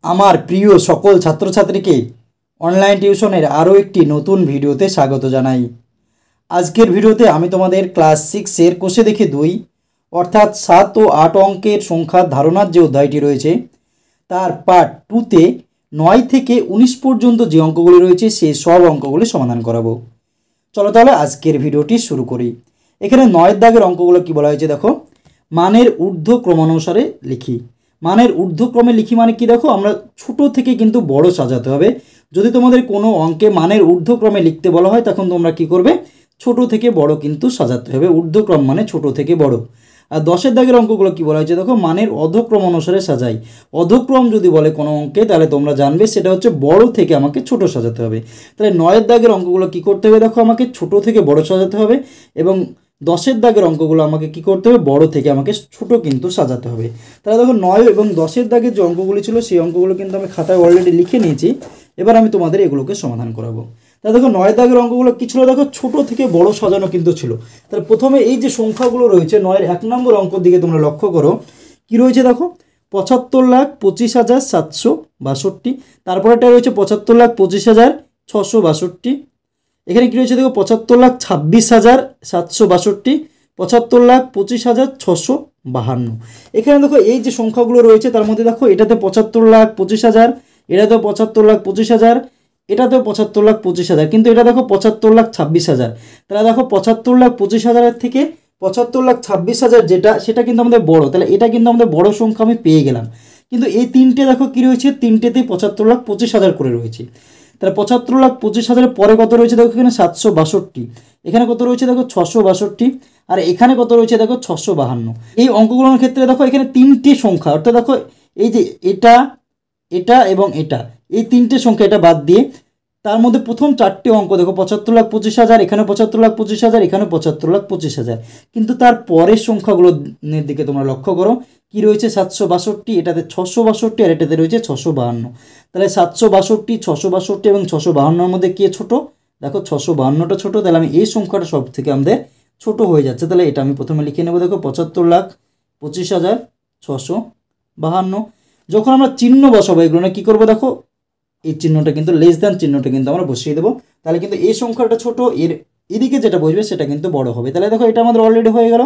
আমার প্রিয় সকল ছাত্রছাত্রীকে অনলাইন টিউশনের আরও একটি নতুন ভিডিওতে স্বাগত জানাই। আজকের ভিডিওতে আমি তোমাদের ক্লাস 6-এর কোষে দেখে 2 অর্থাৎ 7 ও 8 অঙ্কের সংখ্যার ধারণার যে অধ্যায়টি রয়েছে তার পার্ট 2তে 9 থেকে 19 পর্যন্ত যে অঙ্কগুলি রয়েছে সেই সব অঙ্কগুলি সমাধান করাবো। চলো তাহলে আজকের ভিডিওটি শুরু করি। এখানে 9 দাগের অঙ্কগুলো কি বলা হয়েছে দেখো, মানের ঊর্ধ্ব ক্রমানুসারে লিখি। মানের ঊর্ধ্বক্রমে লিখি মানে কি দেখো, আমরা ছোট থেকে কিন্তু বড় সাজাতে হবে। যদি তোমাদের কোনো অঙ্কে মানের ঊর্ধ্বক্রমে লিখতে বলা হয় তখন তোমরা কি করবে, ছোট থেকে বড় কিন্তু সাজাতে হবে। ঊর্ধ্বক্রম মানে ছোট থেকে বড়। আর 10 দাগের অঙ্কগুলো কি বলা হয়েছে দেখো, মানের অধক্রম অনুসারে সাজাই। অধক্রম যদি বলে কোনো অঙ্কে তাহলে তোমরা জানবে সেটা হচ্ছে বড় থেকে আমাকে ছোট সাজাতে হবে। তাহলে 9 দাগের অঙ্কগুলো কি করতে হবে দেখো, আমাকে ছোট থেকে বড় সাজাতে হবে, এবং 10 দাগের অঙ্কগুলো আমাকে কি করতে হবে, বড় থেকে আমাকে ছোট কিন্তু সাজাতে হবে। তাহলে দেখো 9 এবং 10 দাগের যে অঙ্কগুলি ছিল সেই অঙ্কগুলো কিন্তু আমি খাতায় অলরেডি লিখে নিয়েছি। এবার আমি তোমাদের এগুলোকে সমাধান করাবো। তাহলে দেখো 9 দাগের অঙ্কগুলো কি ছিল দেখো, ছোট থেকে বড় সাজানো কিন্তু ছিল। তাহলে প্রথমে এই যে সংখ্যাগুলো রয়েছে 9-এর 1 নম্বর অঙ্কের দিকে তোমরা লক্ষ্য করো, কি রয়েছে দেখো 75,25,762। তারপরেটা রয়েছে 75,25,662। এখানে কী রয়েছে দেখো 75,26,762, 75,25,652। এখানে দেখো এই যে সংখ্যাগুলো রয়েছে তার মধ্যে দেখো এটাতে 75,25,000, এটাতেও 75,25,000, এটাতেও 75,25,000, কিন্তু এটা দেখো 75,26,000। তাহলে দেখো 75,25,000 থেকে 75,26,000 যেটা, সেটা কিন্তু আমাদের বড়। তাহলে এটা কিন্তু আমাদের বড় সংখ্যা আমি পেয়ে গেলাম। কিন্তু এই তিনটে দেখো কী রয়েছে, তিনটেতেই 75,25,000 করে রয়েছে। তাহলে 75,25,000 পরে কত রয়েছে দেখো, এখানে 762, এখানে কত রয়েছে দেখো 662, আর এখানে কত রয়েছে দেখো 652। এই অঙ্কগুলোর ক্ষেত্রে দেখো এখানে তিনটে সংখ্যা, অর্থাৎ দেখো এই যে এটা, এটা এবং এটা, এই তিনটে সংখ্যা এটা বাদ দিয়ে তার মধ্যে প্রথম 4টে অঙ্ক দেখো 75,25,000, এখানে 75,25,000, এখানে 75,25,000। কিন্তু তার পরের সংখ্যাগুলোর দিকে তোমরা লক্ষ্য করো, কি রয়েছে 762, এটাতে 662, আর এটাতে রয়েছে 652। তাহলে 762, 662 এবং 652-এর মধ্যে কে ছোট দেখো, 652টা ছোট। তাহলে আমি এই সংখ্যাটা সব থেকে আমাদের ছোট হয়ে যাচ্ছে। তাহলে এটা আমি প্রথমে লিখে নেব দেখো 75,25,652। যখন আমরা চিহ্ন বসাবো এগুলো না, কী করবো দেখো, এই চিহ্নটা কিন্তু লেস দ্যান চিহ্নটা কিন্তু আমরা বসিয়ে দেবো। তাহলে কিন্তু এই সংখ্যাটা ছোট, এর এদিকে যেটা বসবে সেটা কিন্তু বড় হবে। তাহলে দেখো এটা আমাদের অলরেডি হয়ে গেল।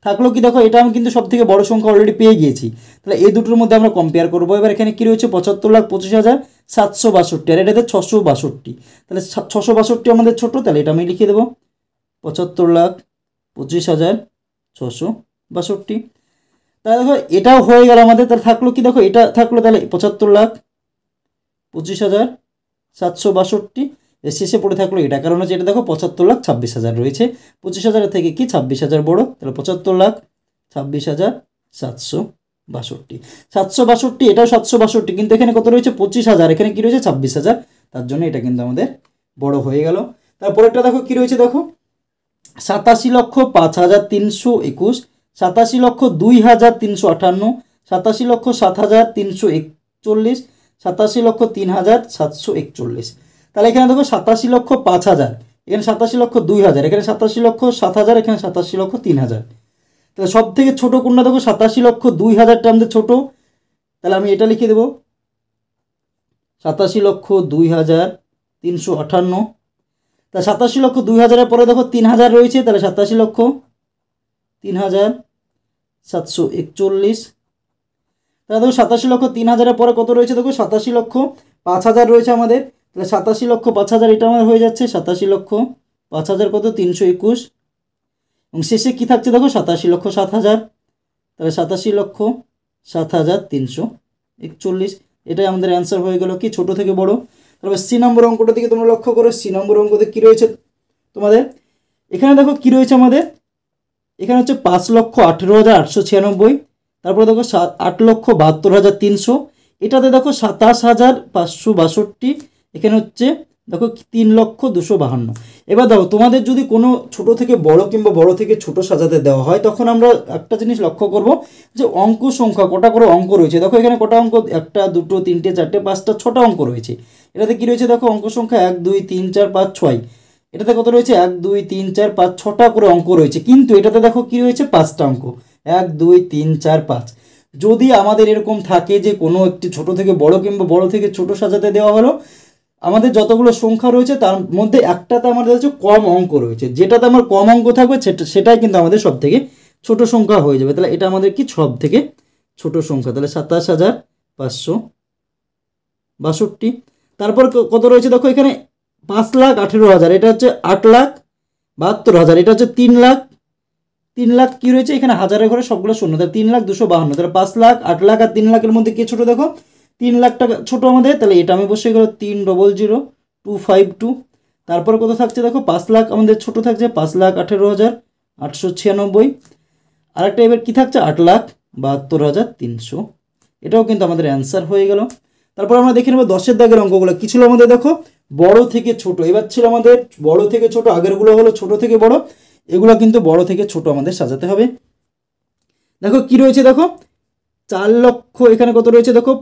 থাকলো কি দেখো, এটা আমি কিন্তু সব থেকে বড় সংখ্যা অলরেডি পেয়ে গিয়েছি। তাহলে এই দুটোর মধ্যে আমরা কম্পেয়ার করবো। এবার এখানে কী রয়েছে 75,25,762, আর এটাতে 662। তাহলে 662 আমাদের ছোট, তাহলে এটা আমি লিখে দেবো 75,25,662। তাহলে দেখো এটাও হয়ে গেল আমাদের। তাহলে থাকলো কি দেখো, এটা থাকলো, তাহলে 75,25,762। এর শেষে পড়ে থাকলো এটা, কারণ হচ্ছে এটা দেখো 75,26,000 রয়েছে। 25,000 থেকে কি 26,000 বড়, তাহলে 75,26,762। 762, এটাও 762, কিন্তু এখানে কত রয়েছে 25,000, এখানে কি রয়েছে 26,000, তার জন্য এটা কিন্তু আমাদের বড় হয়ে গেল। তারপরেরটা দেখো কি রয়েছে দেখো 87,05,321, 87,02,358, 87,07,341, 87,03,741। তাহলে এখানে দেখো 87,05,000, এখানে 87,02,000, এখানে 87,07,000, এখানে 87,03,000। তাহলে সব থেকে ছোটো কোনটা দেখো, 87,02,000টা আমাদের ছোটো। তাহলে আমি এটা লিখে দেবো 87,02,358। তা 87,02,000-এর পরে দেখো 3,000 রয়েছে, তাহলে 87,03,741। তাহলে দেখো 87,03,000-এর পরে কত রয়েছে দেখো, 87,05,000 রয়েছে আমাদের। তাহলে 87,05,000 এটা আমার হয়ে যাচ্ছে 87,05,000 কত 321, এবং শেষে কী থাকছে দেখো 87,07,000। তাহলে 87,07,341, এটাই আমাদের অ্যান্সার হয়ে গেল কি ছোট থেকে বড়। তারপর সি নম্বর অঙ্কটার দিকে তোমরা লক্ষ্য করো। সি নম্বর অঙ্কতে কী রয়েছে তোমাদের, এখানে দেখো কী রয়েছে আমাদের, এখানে হচ্ছে 5,18,896। তারপরে দেখো 8,72,300, এটাতে দেখো 27,562, এখানে হচ্ছে দেখো 3,02,52। এবার দেখো তোমাদের যদি কোনো ছোট থেকে বড় কিংবা বড় থেকে ছোট সাজাতে দেওয়া হয় তখন আমরা একটা জিনিস লক্ষ্য করব যে অঙ্ক সংখ্যা কটা করে অঙ্ক রয়েছে। দেখো এখানে কটা অঙ্ক, 1, 2, 3, 4, 5, 6টা অঙ্ক রয়েছে। এটাতে কী রয়েছে দেখো, অঙ্ক সংখ্যা 1, 2, 3, 4, 5, 6। এটাতে কত রয়েছে 1, 2, 3, 4, 5, 6টা করে অঙ্ক রয়েছে, কিন্তু এটাতে দেখো কী রয়েছে 5টা অঙ্ক, 1, 2, 3, 4, 5। যদি আমাদের এরকম থাকে যে কোনো একটি ছোট থেকে বড় কিংবা বড় থেকে ছোট সাজাতে দেওয়া হলো, আমাদের যতগুলো সংখ্যা রয়েছে তার মধ্যে একটাতে আমাদের হচ্ছে কম অঙ্ক রয়েছে, যেটাতে আমার কম অঙ্ক থাকবে সেটাই কিন্তু আমাদের সব থেকে ছোট সংখ্যা হয়ে যাবে। তাহলে এটা আমাদের কি সব থেকে ছোট সংখ্যা, তাহলে 27,562। তারপর কত রয়েছে দেখো এখানে 5,18,000, এটা হচ্ছে 8,72,000, এটা হচ্ছে 3 লাখ কি রয়েছে এখানে হাজারের ঘরে সবগুলো শূন্য, তাহলে 3,252। তাহলে 5 লাখ, 8 লাখ আর 3 লাখের মধ্যে কে ছোট দেখো 3 লাখ টাকা ছোট আমাদের, তাহলে এটা আমি বসে গেল 3,00,252। তারপর কত থাকছে দেখো 5 লাখ আমাদের ছোট থাকছে 5,18,896। আরেকটা এবার কি থাকছে 8,72,300, এটাও কিন্তু আমাদের অ্যান্সার হয়ে গেল। তারপর আমরা দেখে নেব 10-এর দাগের অঙ্কগুলো কি ছিল আমাদের দেখো, বড় থেকে ছোট, এবার ছিল আমাদের বড় থেকে ছোট, আগেরগুলো হলো ছোট থেকে বড়, এগুলো কিন্তু বড় থেকে ছোট আমাদের সাজাতে হবে। দেখো কি রয়েছে দেখো 4 লক্ষ, এখানে কত রয়েছে দেখো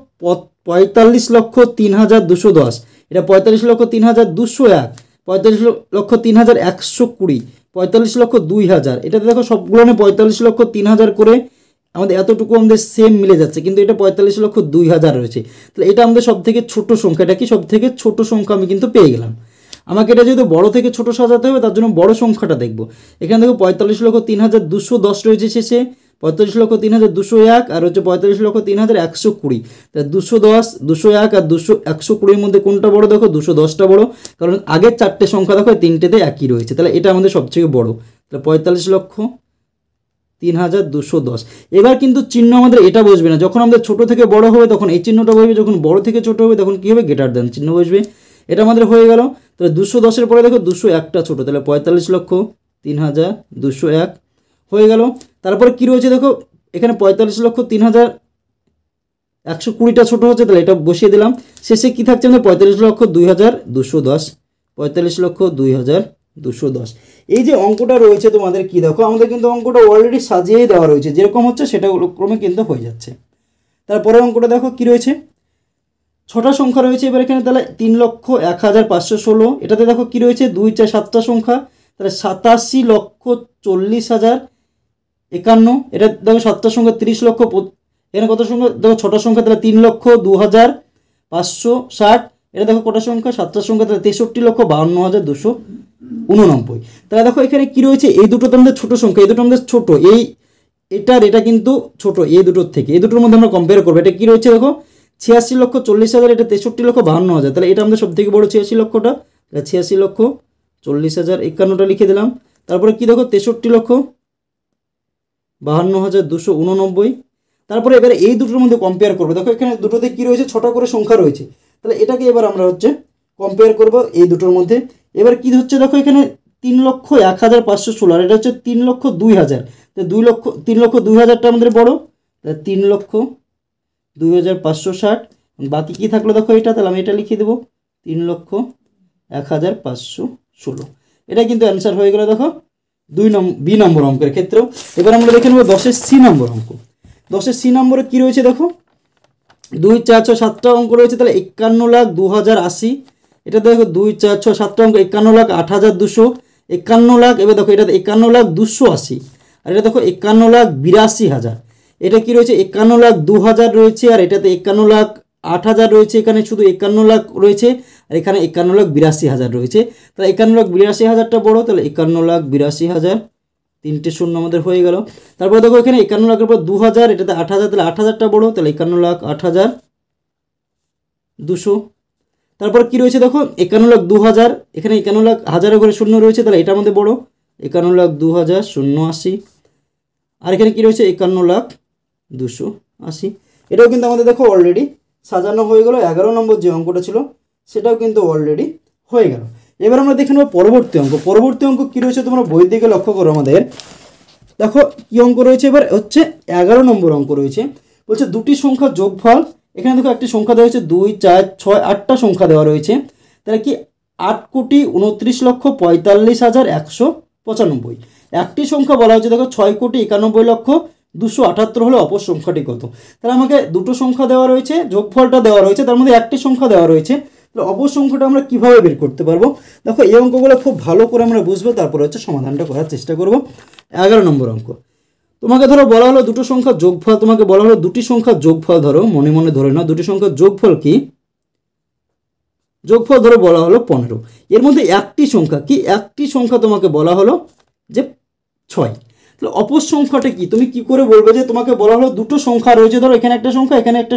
45,03,210, এটা 45,03,201, 45,03,120, 45,02,000, এটাতে দেখো সবগুলো 45,03,000 করে আমাদের এতটুকু আমাদের সেম মিলে যাচ্ছে, কিন্তু এটা 45,02,000 রয়েছে। তাহলে এটা আমাদের সব থেকে ছোট সংখ্যা, এটা কি সব থেকে ছোট সংখ্যা আমি কিন্তু পেয়ে গেলাম। আমাকে এটা যেহেতু বড় থেকে ছোট সাজাতে হবে তার জন্য বড় সংখ্যাটা দেখব। এখানে দেখো 45,03,210 রয়েছে শেষে, 45,03,201 আর হচ্ছে 45,03,120। তাহলে 210, 201 আর 120-র মধ্যে কোনটা বড় দেখো 210টা বড়, কারণ আগের 4টে সংখ্যা দেখো তিনটেতে একই রয়েছে, তাহলে এটা আমাদের সবথেকে বড়। তাহলে 45,03,210। এবার কিন্তু চিহ্ন আমাদের এটা বসবে না, যখন আমাদের ছোট থেকে বড় হবে তখন এই চিহ্নটা বসবে, যখন বড় থেকে ছোট হবে তখন কী হবে গ্রেটার দ্যান চিহ্ন বসবে। এটা আমাদের হয়ে গেল। তাহলে 210-এর পরে দেখো 201টা ছোটো, তাহলে 45,03,201 হয়ে গেল। তারপরে কি রয়েছে দেখো এখানে 45,03,120টা ছোটো হচ্ছে, তাহলে এটা বসিয়ে দিলাম। শেষে কি থাকছে আমাদের 45,02,210, 45,02,210। এই যে অঙ্কটা রয়েছে তোমাদের কি দেখো, আমাদের কিন্তু অঙ্কটা অলরেডি সাজিয়েই দেওয়া রয়েছে, যেরকম হচ্ছে সেটা ক্রমে কিন্তু হয়ে যাচ্ছে। তারপরে অঙ্কটা দেখো কি রয়েছে, 6টা সংখ্যা রয়েছে এবার এখানে, তাহলে 3,01,516, এটাতে দেখো কি রয়েছে 2, 4, 7টা সংখ্যা, তাহলে 87,40,051, এটা দেখো 7টা সংখ্যা 30 লক্ষ, এখানে কত সংখ্যা দেখো 6টা সংখ্যা, তাহলে 3,02,560, এটা দেখো কটা সংখ্যা 7টা সংখ্যা, তাহলে 63,52,289। তাহলে দেখো এখানে কি রয়েছে, এই দুটো তো আমাদের ছোটো সংখ্যা, এই দুটো আমাদের ছোটো, এটা কিন্তু ছোট, এই দুটোর থেকে এই দুটোর মধ্যে আমরা কম্পেয়ার করবো। এটা কি রয়েছে দেখো 86,40,000, এটা 63,52,000, তাহলে এটা আমাদের সব থেকে বড় 86 লক্ষটা, তাহলে 86,40,051টা লিখে দিলাম। তারপরে কি দেখো 63,52,289। তারপরে এবারে এই দুটোর মধ্যে কম্পেয়ার করবো, দেখো এখানে দুটোতে কি রয়েছে 6টা করে সংখ্যা রয়েছে, তাহলে এটাকে এবার আমরা হচ্ছে কম্পেয়ার করব এই দুটোর মধ্যে। এবার কি হচ্ছে দেখো এখানে 3,01,516, আর এটা হচ্ছে 3,02,000, তো 3,02,000টা আমাদের বড়, তাহলে 3,02,560, বাকি কি থাকলো দেখো এটা, তাহলে আমি এটা লিখে দেবো 3,01,516। এটা কিন্তু অ্যান্সার হয়ে গেল দেখো বি নম্বর অঙ্কের ক্ষেত্রেও। এবার আমরা দেখে নেবো 10-এর সি নম্বর অঙ্ক। 10-এর সি নম্বরে কী রয়েছে দেখো 2, 4, 6, 7টা অঙ্ক রয়েছে, তাহলে 51,02,080, এটা দেখো 2, 4, 6, 7টা অঙ্ক 51,08,200, 51,00,000, এবার দেখো এটা 51,280, আর এটা দেখো 51,82,000, এটা কি রয়েছে 51,02,000 রয়েছে, আর এটাতে 51,08,000 রয়েছে, এখানে শুধু 51,00,000 রয়েছে, আর এখানে 51,82,000 রয়েছে, তাহলে 51,82,000টা বড়, তাহলে 51,82,000, 3টে শূন্য আমাদের হয়ে গেল। তারপরে দেখো এখানে 51,00,000-এর পর 2,000, এটাতে 8,000, তাহলে 8,000টা বড়, তাহলে 51,08,200। তারপর কি রয়েছে দেখো 51,02,000, এখানে 51,000 করে শূন্য রয়েছে, তাহলে এটা আমাদের বড় 51,02,080, আর এখানে কি রয়েছে 51,02,080। এটাও কিন্তু আমাদের দেখো অলরেডি সাজানো হয়ে গেল। 11 নম্বর যে অঙ্কটা ছিল সেটাও কিন্তু অলরেডি হয়ে গেল। এবার আমরা দেখে নেব পরবর্তী অঙ্ক। পরবর্তী অঙ্ক কী রয়েছে তোমরা বইয়ের দিকে লক্ষ্য করো আমাদের, দেখো কী অঙ্ক রয়েছে, এবার হচ্ছে 11 নম্বর অঙ্ক রয়েছে, বলছে দুটি সংখ্যার যোগফল। এখানে দেখো একটি সংখ্যা দেওয়া হয়েছে 2, 4, 6, 8টা সংখ্যা দেওয়া রয়েছে, তাহলে কি 8,29,45,195। একটি সংখ্যা বলা হচ্ছে দেখো 6,91,92,278 হলে অপর সংখ্যাটি কত। তাহলে আমাকে দুটো সংখ্যা দেওয়া রয়েছে, যোগফলটা দেওয়া রয়েছে, তার মধ্যে একটি সংখ্যা দেওয়া রয়েছে, তাহলে অপর সংখ্যাটা আমরা কীভাবে বের করতে পারবো। দেখো এই অঙ্কগুলো খুব ভালো করে আমরা বুঝবো, তারপরে হচ্ছে সমাধানটা করার চেষ্টা করব। 11 নম্বর অঙ্ক, তোমাকে ধরো বলা হলো দুটো সংখ্যার যোগফল, তোমাকে বলা হলো দুটি সংখ্যার যোগফল, ধরো মনে মনে ধরে নাও দুটি সংখ্যার যোগফল কি, যোগফল ধরো বলা হলো 15। এর মধ্যে একটি সংখ্যা কি, একটি সংখ্যা তোমাকে বলা হলো যে 6। তাহলে অপর সংখ্যাটা কি, তুমি কি করে বলবে যে তোমাকে বলা হলো দুটো সংখ্যা রয়েছে, ধরো এখানে একটা সংখ্যা এখানে একটা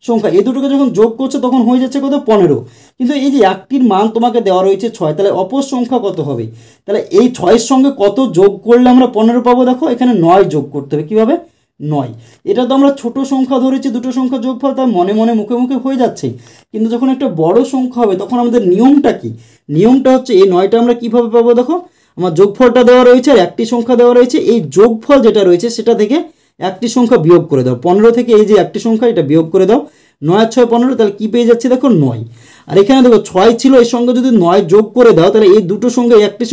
সংখ্যা, এই দুটোকে যখন যোগ করছে তখন হয়ে যাচ্ছে কত 15, কিন্তু এই যে একটির মান তোমাকে দেওয়া রয়েছে 6, তাহলে অপর সংখ্যা কত হবে, তাহলে এই 6-এর সঙ্গে কত যোগ করলে আমরা 15 পাবো, দেখো এখানে 9 যোগ করতে হবে, কীভাবে 9। এটা তো আমরা ছোট সংখ্যা ধরেছি, দুটো সংখ্যা যোগফল, তার মনে মনে মুখে মুখে হয়ে যাচ্ছে, কিন্তু যখন একটা বড় সংখ্যা হবে তখন আমাদের নিয়মটা কি, নিয়মটা হচ্ছে এই 9টা আমরা কীভাবে পাবো, দেখো আমার যোগফলটা দেওয়া রয়েছে আর একটি সংখ্যা দেওয়া রয়েছে, এই যোগফল যেটা রয়েছে সেটা থেকে একটি সংখ্যা বিয়োগ করে দাও, 15 থেকে এই যে একটি সংখ্যা এটা বিয়োগ করে দাও, 9 আর 6 15, তাহলে কী পেয়ে যাচ্ছে দেখো 9। আর এখানে দেখো 6 ছিল, এর সঙ্গে যদি 9 যোগ করে দাও তাহলে এই দুটো সংখ্যা একটি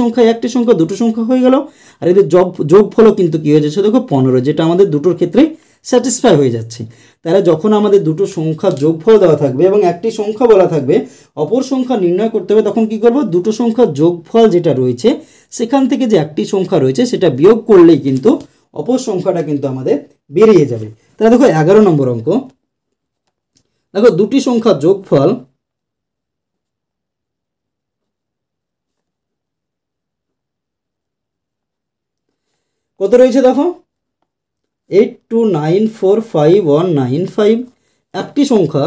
সংখ্যা দুটো সংখ্যা হয়ে গেল, আর এদের যোগফলও কিন্তু কী হয়ে যাচ্ছে দেখো 15, যেটা আমাদের দুটোর ক্ষেত্রে স্যাটিসফাই হয়ে যাচ্ছে। তাহলে যখন আমাদের দুটো সংখ্যা যোগফল দেওয়া থাকবে এবং একটি সংখ্যা বলা থাকবে অপর সংখ্যা নির্ণয় করতে হবে, তখন কি করব, দুটো সংখ্যার যোগফল যেটা রয়েছে সেখান থেকে যে একটি সংখ্যা রয়েছে সেটা বিয়োগ করলেই কিন্তু অপর সংখ্যাটা কিন্তু আমাদের বেরিয়ে যাবে। তাহলে দেখো 11 নম্বর অঙ্ক, দেখো দুটি সংখ্যার যোগফল কত রয়েছে, দেখো 82945195, একটি সংখ্যা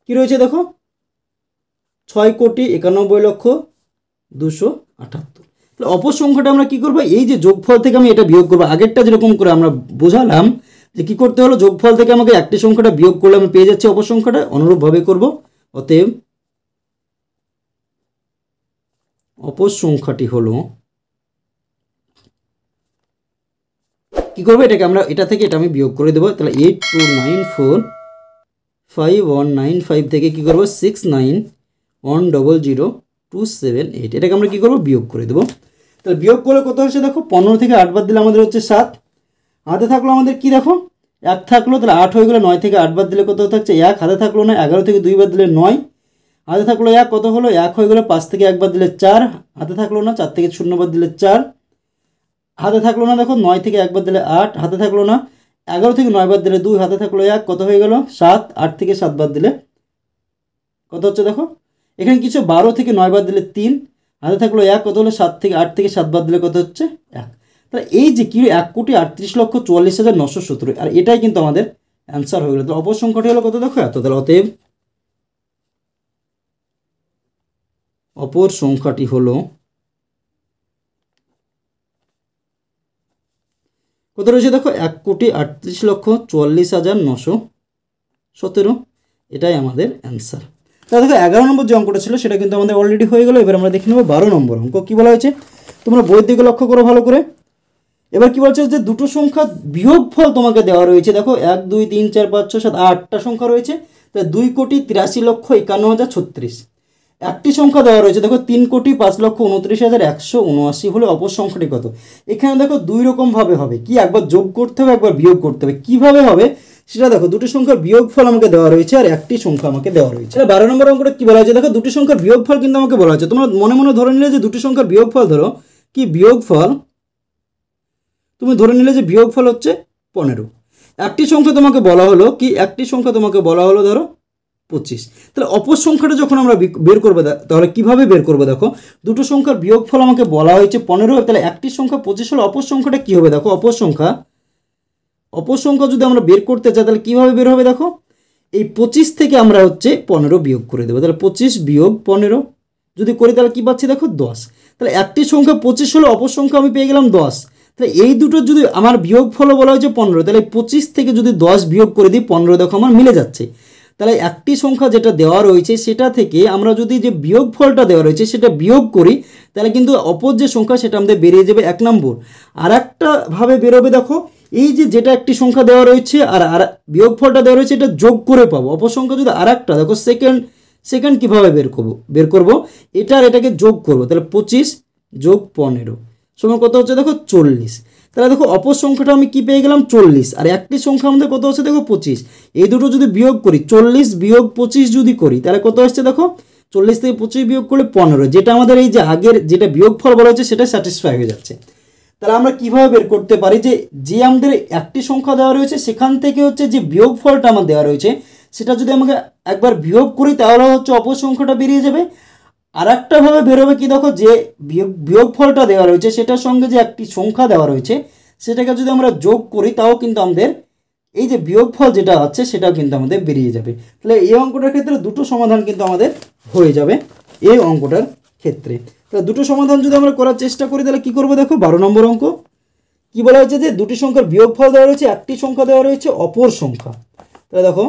কি রয়েছে দেখো 6,91,278। তাহলে অপর সংখ্যাটা আমরা কি করব, এই যে যোগফল থেকে আমি এটা বিয়োগ করবো, আগেরটা যেরকম করে আমরা বোঝালাম যে কি করতে হলো, যোগফল থেকে আমাকে একটি সংখ্যাটা বিয়োগ করলে আমি পেয়ে যাচ্ছি অপর সংখ্যাটা, অনুরূপভাবে করব। অতএব অপর সংখ্যাটি হলো, কি করবো, এটাকে আমরা এটা থেকে এটা আমি বিয়োগ করে দেবো, তাহলে 82945195 থেকে কি করবো 69100278, এটাকে আমরা কি করবো বিয়োগ করে দেবো। তাহলে বিয়োগ করলে কত হচ্ছে দেখো 15 থেকে 8 বাদ দিলে আমাদের হচ্ছে 7, হাতে থাকলো আমাদের কি দেখো 1 থাকলো, তাহলে 8 হয়ে গেলো, 9 থেকে 8 বাদ দিলে কত থাকছে 1, হাতে থাকলো না, 11 থেকে 2 বাদ দিলে 9, হাতে থাকলো 1, কত হলো 1 হয়ে গেলো, 5 থেকে 1 বাদ দিলে 4, হাতে থাকলো না, 4 থেকে 0 বাদ দিলে 4, হাতে থাকলো না দেখো 9 থেকে 1 বাদ দিলে 8, হাতে থাকলো না, 11 থেকে 9 বাদ দিলে 2, হাতে থাকলো 1, কত হয়ে গেল 7, 8 থেকে 7 বাদ দিলে কত হচ্ছে দেখো এখানে কিছু 12 থেকে 9 বাদ দিলে 3, হাতে থাকলো 1, কত হলো 7 থেকে 8 থেকে 7 বাদ দিলে কত হচ্ছে 1। তাহলে এই যে কি 1,38,44,917, আর এটাই কিন্তু আমাদের অ্যান্সার হয়ে গেল। তাহলে অপর সংখ্যাটি হলো কত দেখো এত, তাহলে অতএব অপর সংখ্যাটি হলো কত রয়েছে দেখো 1,38,44,917, এটাই আমাদের অ্যান্সার। তাহলে দেখো 11 নম্বর যে অঙ্কটা ছিল সেটা কিন্তু আমাদের অলরেডি হয়ে গেল। এবার আমরা দেখে নেব 12 নম্বর অঙ্ক কী বলা হয়েছে, তোমরা বইয়ের দিকে লক্ষ্য করো ভালো করে। এবার কি বলছে যে দুটো সংখ্যা বিয়োগফল তোমাকে দেওয়া রয়েছে, দেখো 1 2 3 4 5 6 7 8টা সংখ্যা রয়েছে, তাহলে 2,83,51,36। একটি সংখ্যা দেওয়া রয়েছে দেখো 3,05,29,179 হলে অপর সংখ্যাটি কত। এখানে দেখো দুই রকমভাবে হবে, কি একবার যোগ করতে হবে একবার বিয়োগ করতে হবে, কিভাবে হবে সেটা দেখো। দুটি সংখ্যার বিয়োগফল আমাকে দেওয়া রয়েছে আর একটি সংখ্যা আমাকে দেওয়া রয়েছে। 12 নম্বর অঙ্কটা কি বলা হয়েছে দেখো, দুটি সংখ্যার বিয়োগফল কিন্তু আমাকে বলা হয়েছে। তোমরা মনে মনে ধরে নিলে যে দুটি সংখ্যার বিয়োগফল, ধরো কি বিয়োগফল, তুমি ধরে নিলে যে বিয়োগফল হচ্ছে 15। একটি সংখ্যা তোমাকে বলা হলো কি, একটি সংখ্যা তোমাকে বলা হলো ধরো 25। তাহলে অপর সংখ্যাটা যখন আমরা বের করবো তাহলে কিভাবে বের করবো দেখো, দুটো সংখ্যার বিয়োগফল আমাকে বলা হয়েছে 15, তাহলে একটি সংখ্যা 25 হলে অপর সংখ্যাটা কি হবে দেখো, অপর সংখ্যা যদি আমরা বের করতে চাই তাহলে কিভাবে বের হবে দেখো, এই 25 থেকে আমরা হচ্ছে 15 বিয়োগ করে দেবো, তাহলে 25 বিয়োগ 15 যদি করি তাহলে কি পাচ্ছি দেখো 10। তাহলে একটি সংখ্যা 25 হলে অপর সংখ্যা আমি পেয়ে গেলাম 10। তাহলে এই দুটো যদি আমার বিয়োগফলও বলা হয়েছে 15, তাহলে 25 থেকে যদি 10 বিয়োগ করে দিই 15 দেখো আমার মিলে যাচ্ছে। তাহলে একটি সংখ্যা যেটা দেওয়া রয়েছে সেটা থেকে আমরা যদি যে বিয়োগফলটা দেওয়া রয়েছে সেটা বিয়োগ করি তাহলে কিন্তু অপর যে সংখ্যা সেটা আমাদের বেরিয়ে যাবে 1 নম্বর। আর একটা ভাবে বেরোবে দেখো, এই যে যেটা একটি সংখ্যা দেওয়া রয়েছে আর বিয়োগফলটা দেওয়া রয়েছে এটা যোগ করে পাবো, অপর সংখ্যা যদি আর একটা দেখো সেকেন্ড কীভাবে বের করব এটা আর এটাকে যোগ করব, তাহলে 25 যোগ 15 সমান কত হচ্ছে দেখো 40। তাহলে দেখো অপর সংখ্যাটা আমি কি পেয়ে গেলাম 40, আর একটি সংখ্যা আমাদের কত হচ্ছে দেখো 25। এই দুটো যদি বিয়োগ করি 40 বিয়োগ 25 যদি করি তাহলে কত আসছে দেখো 40 থেকে 25 বিয়োগ করলে 15, যেটা আমাদের এই যে আগের যেটা বিয়োগফল বলা হচ্ছে সেটা স্যাটিসফাই হয়ে যাচ্ছে। তাহলে আমরা কিভাবে বের করতে পারি যে আমাদের একটি সংখ্যা দেওয়া রয়েছে সেখান থেকে হচ্ছে যে বিয়োগফলটা আমার দেওয়া রয়েছে সেটা যদি আমাকে একবার বিয়োগ করি তাহলে হচ্ছে অপর সংখ্যাটা বেরিয়ে যাবে। আর একটাভাবে বেরোবে কি দেখো, যে বিয়োগফলটা দেওয়া রয়েছে সেটার সঙ্গে যে একটি সংখ্যা দেওয়া রয়েছে সেটাকে যদি আমরা যোগ করি তাও কিন্তু আমাদের এই যে বিয়োগফল যেটা হচ্ছে সেটাও কিন্তু আমাদের বেরিয়ে যাবে। তাহলে এই অঙ্কটার ক্ষেত্রে দুটো সমাধান কিন্তু আমাদের হয়ে যাবে এই অঙ্কটার ক্ষেত্রে। তাহলে দুটো সমাধান যদি আমরা করার চেষ্টা করি তাহলে কী করবো, দেখো 12 নম্বর অঙ্ক কি বলা হয়েছে যে দুটি সংখ্যার বিয়োগফল দেওয়া রয়েছে, একটি সংখ্যা দেওয়া রয়েছে অপর সংখ্যা। তাহলে দেখো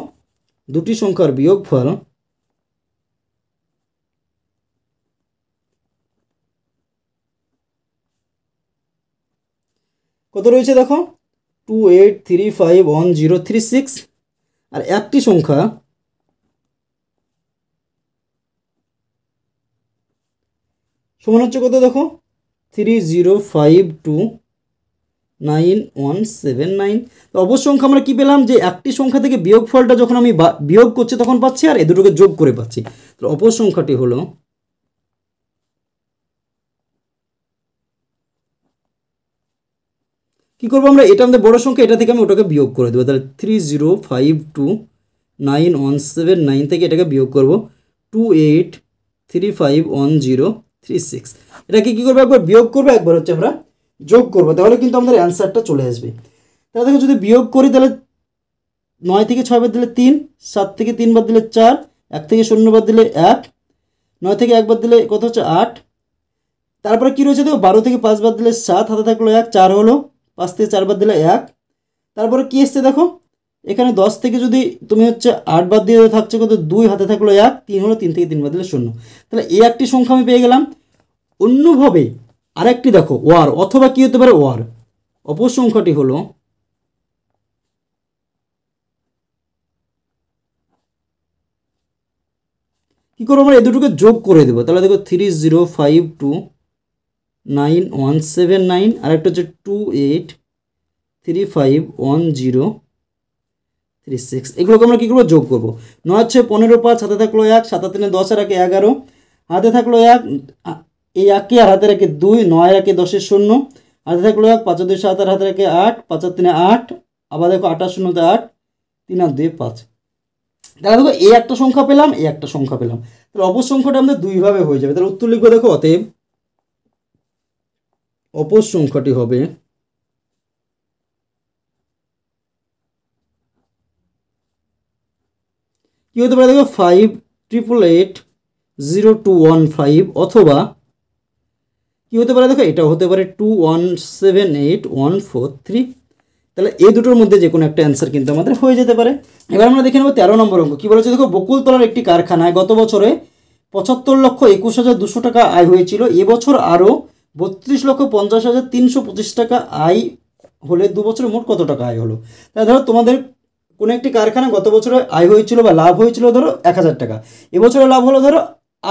দুটি সংখ্যার বিয়োগফল কত রয়েছে দেখো 28351036, আর একটি সংখ্যা সমান হচ্ছে কত দেখো 30529179। তো অবশ্য সংখ্যা আমরা কি পেলাম, যে একটি সংখ্যা থেকে বিয়োগফলটা যখন আমি বিয়োগ করছি তখন পাচ্ছি আর এ দুটোকে যোগ করে পাচ্ছি। তো অপর সংখ্যাটি হলো কি করবো আমরা, এটা আমাদের বড় সংখ্যা, এটা থেকে আমি ওটাকে বিয়োগ করে দেবো। তাহলে 30529179 থেকে এটাকে বিয়োগ করবো 28351036। এটাকে কী করবো, একবার বিয়োগ করবো, একবার হচ্ছে আমরা যোগ করবো, তাহলে কিন্তু আমাদের অ্যান্সারটা চলে আসবে। তাহলে দেখো যদি বিয়োগ করি তাহলে 9 থেকে 6 বাদ দিলে 3, 7 থেকে 3 বাদ দিলে 4, 1 থেকে 0 বাদ দিলে 1, 9 থেকে 1 বাদ দিলে কত হচ্ছে 8, তারপরে কী রয়েছে দেখো 12 থেকে 5 বাদ দিলে 7, হাতে থাকলো 1, 4 হলো, 5 থেকে 4 বাদ দিলে 1, তারপরে কী এসছে দেখো এখানে 10 থেকে যদি তুমি হচ্ছে 8 বাদ দিয়ে থাকছে কত 2, হাতে থাকলো 1, 3 হলো, 3 থেকে 3 বাদ দিলে 0। তাহলে এই একটি সংখ্যা আমি পেয়ে গেলাম। অন্যভাবে আরেকটি দেখো ওয়ার, অথবা কী হতে পারে ওয়ার, অপর সংখ্যাটি হলো কী করবো আমরা, এ দুটোকে যোগ করে দেবো। তাহলে দেখো 30529179, আর একটা হচ্ছে 28351036, এগুলোকে আমরা কী করবো যোগ করবো। 9 হচ্ছে 15, 5 হাতে থাকলো 1, 7 3 10 আর 1 11, হাতে থাকলো 1, এই 1কে আর হাতে রাখে 2, 9 1 10 0, হাতে থাকলো 1, 5 2 7 আর হাতে রাখে 8, 5 3 8, আবার দেখো 8 0 8, 3 আর 2 5। তাহলে দেখো এই একটা সংখ্যা পেলাম, এই একটা সংখ্যা পেলাম। তাহলে অপর সংখ্যাটা আমাদের দুইভাবে হয়ে যাবে। তাহলে উত্তর লিখবো দেখো, অতএব অপর সংখ্যাটি হবে কি হতে পারে দেখো 58880215, অথবা কি হতে পারে দেখো এটাও হতে পারে 2178143। তাহলে এই দুটোর মধ্যে যে কোনো একটা অ্যান্সার কিন্তু আমাদের হয়ে যেতে পারে। এবার আমরা দেখে নেব 13 নম্বর অঙ্ক কী বলেছে দেখো, বকুলতলার একটি কারখানায় গত বছরে 75,21,200 টাকা আয় হয়েছিল, এবছর আরও 32,50,325 টাকা আয় হলে 2 বছরে মোট কত টাকা আয় হলো। তাহলে ধরো তোমাদের কোনো একটি কারখানা গত বছরে আয় হয়েছিল বা লাভ হয়েছিল ধরো 1000 টাকা, এবছরে লাভ হলো ধরো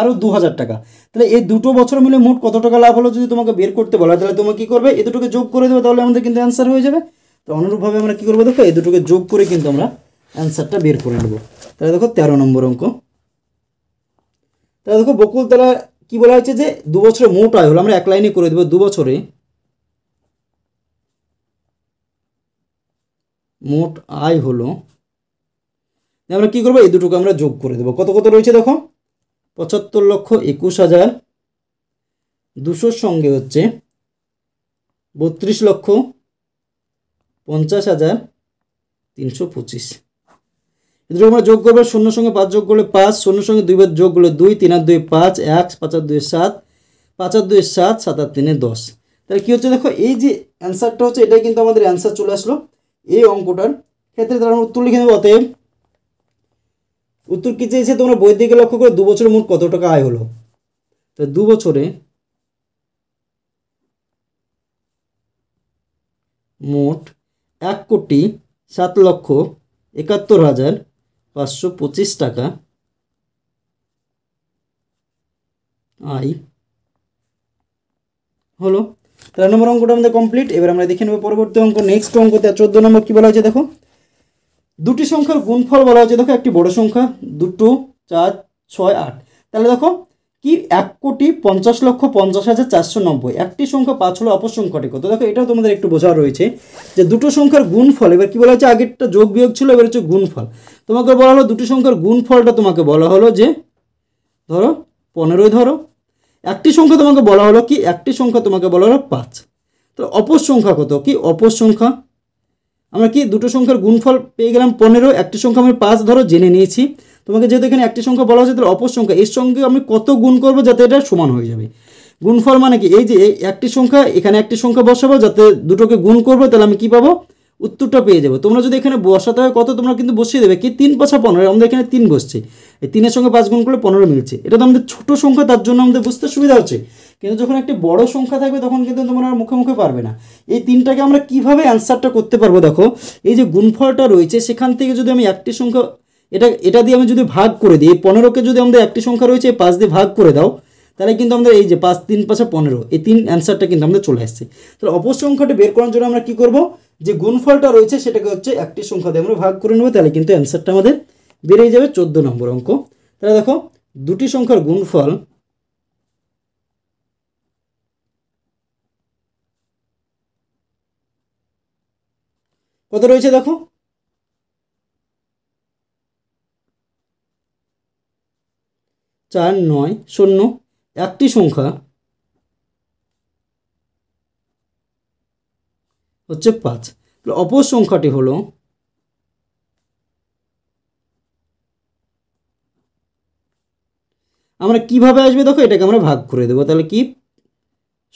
আরও 2000 টাকা। তাহলে এই দুটো বছর মিলে মোট কত টাকা লাভ হলো যদি তোমাকে বের করতে বলা হয় তাহলে তোমাকে কী করবে, এই দুটোকে যোগ করে দেবে, তাহলে আমাদের কিন্তু অ্যান্সার হয়ে যাবে। তো অনুরূপভাবে আমরা কী করবো দেখো, এই দুটোকে যোগ করে কিন্তু আমরা অ্যান্সারটা বের করে নেব। তাহলে দেখো 13 নম্বর অঙ্ক, তাহলে দেখো বকুলতলা কী বলা হয়েছে যে 2 বছরে মোট আয় হলো, আমরা এক লাইনে করে দেবো 2 বছরে মোট আয় হলো। আমরা কী করবো, এই দুটোকে আমরা যোগ করে দেবো। কত কত রয়েছে দেখো 75,21,200 সঙ্গে হচ্ছে 32,50,325, এদের আমরা যোগ করবো। 0 সঙ্গে 5 যোগ করলে 5, 0 সঙ্গে 2 বার যোগ করলে 2, 3 আর 2 5, 1 5 আর 2 7, 5 আর 2 7, 7 আর 3 10। তাহলে কী হচ্ছে দেখো, এই যে অ্যান্সারটা হচ্ছে এটাই কিন্তু আমাদের অ্যান্সার চলে আসলো এই অঙ্কটার ক্ষেত্রে। তাহলে আমরা উত্তর লিখে নেবো, অতএব উত্তর কী চেয়েছে তোমরা বইয়ের দিকে লক্ষ্য করে 2 বছরে মোট কত টাকা আয় হলো। তো 2 বছরে মোট 1,07,71,525 টাকা আয় হলো। 13 নম্বর অঙ্কটা আমাদের কমপ্লিট। এবার আমরা দেখে নেব পরবর্তী অঙ্ক, নেক্সট অঙ্কতে 14 নম্বর কী বলা হয়েছে দেখো, দুটি সংখ্যার গুণফল বলা হয়েছে দেখো, একটি বড় সংখ্যা 2, 4, 6, 8। তাহলে দেখো কি 1,50,50,490, একটি সংখ্যা 5 হলে অপর সংখ্যাটি কত। দেখো এটাও তোমাদের একটু বোঝা রয়েছে যে দুটো সংখ্যার গুণফল, এবার কি বলা হচ্ছে আগেরটা যোগ বিয়োগ ছিল, এবার হচ্ছে গুণফল। তোমাকে বলা হলো দুটি সংখ্যার গুণফলটা তোমাকে বলা হলো যে ধরো 15 ধরো, একটি সংখ্যা তোমাকে বলা হলো কি, একটি সংখ্যা তোমাকে বলা হলো 5। তো অপর সংখ্যা কত, কি অপর সংখ্যা আমরা কি দুটো সংখ্যার গুণফল পেয়ে গেলাম 15, একটি সংখ্যা আমি 5 ধরো জেনে নিয়েছি। তোমাকে যেহেতু এখানে একটি সংখ্যা বলা হচ্ছে তাহলে অপর সংখ্যা এর সঙ্গে আমি কত গুণ করবো যাতে এটা সমান হয়ে যাবে। গুণফল মানে কি, এই যে একটি সংখ্যা এখানে একটি সংখ্যা বসাবো, যাতে দুটোকে গুণ করবো, তাহলে আমি কি পাবো, উত্তরটা পেয়ে যাবো। তোমরা যদি এখানে বসাতে হয় কত, তোমরা কিন্তু বসিয়ে দেবে কি 3 5 15, আমাদের এখানে 3 বসছে, এই 3-এর সঙ্গে 5 গুণ করলে 15 মিলছে। এটা তো আমাদের ছোট সংখ্যা, তার জন্য আমাদের বুঝতে সুবিধা হচ্ছে, কিন্তু যখন একটি বড় সংখ্যা থাকবে তখন কিন্তু তোমরা আর মুখে মুখে পারবে না। এই 3টাকে আমরা কিভাবে অ্যান্সারটা করতে পারবো, দেখো এই যে গুণফলটা রয়েছে সেখান থেকে যদি আমি একটি সংখ্যা এটা দিয়ে আমি যদি ভাগ করে দিই, 15কে যদি আমাদের একটি সংখ্যা রয়েছে 5 দিয়ে ভাগ করে দাও, তাহলে কিন্তু আমাদের এই যে 5 3 5 15, এই 3 অ্যান্সারটা কিন্তু আমাদের চলে আসছে। তাহলে অপর সংখ্যাটা বের করার জন্য আমরা কি করব, যে গুণফলটা রয়েছে সেটাকে হচ্ছে একটি সংখ্যা দিয়ে আমরা ভাগ করে নেব, তাহলে কিন্তু অ্যান্সারটা আমাদের বেরিয়ে যাবে 14 নম্বর অঙ্ক। তাহলে দেখো দুটি সংখ্যার গুণফল কত রয়েছে, দেখো 4 9 0, একটি সংখ্যা হচ্ছে 5। তাহলে অপর সংখ্যাটি হলো আমরা কিভাবে আসবে, দেখো এটাকে আমরা ভাগ করে দেবো, তাহলে কি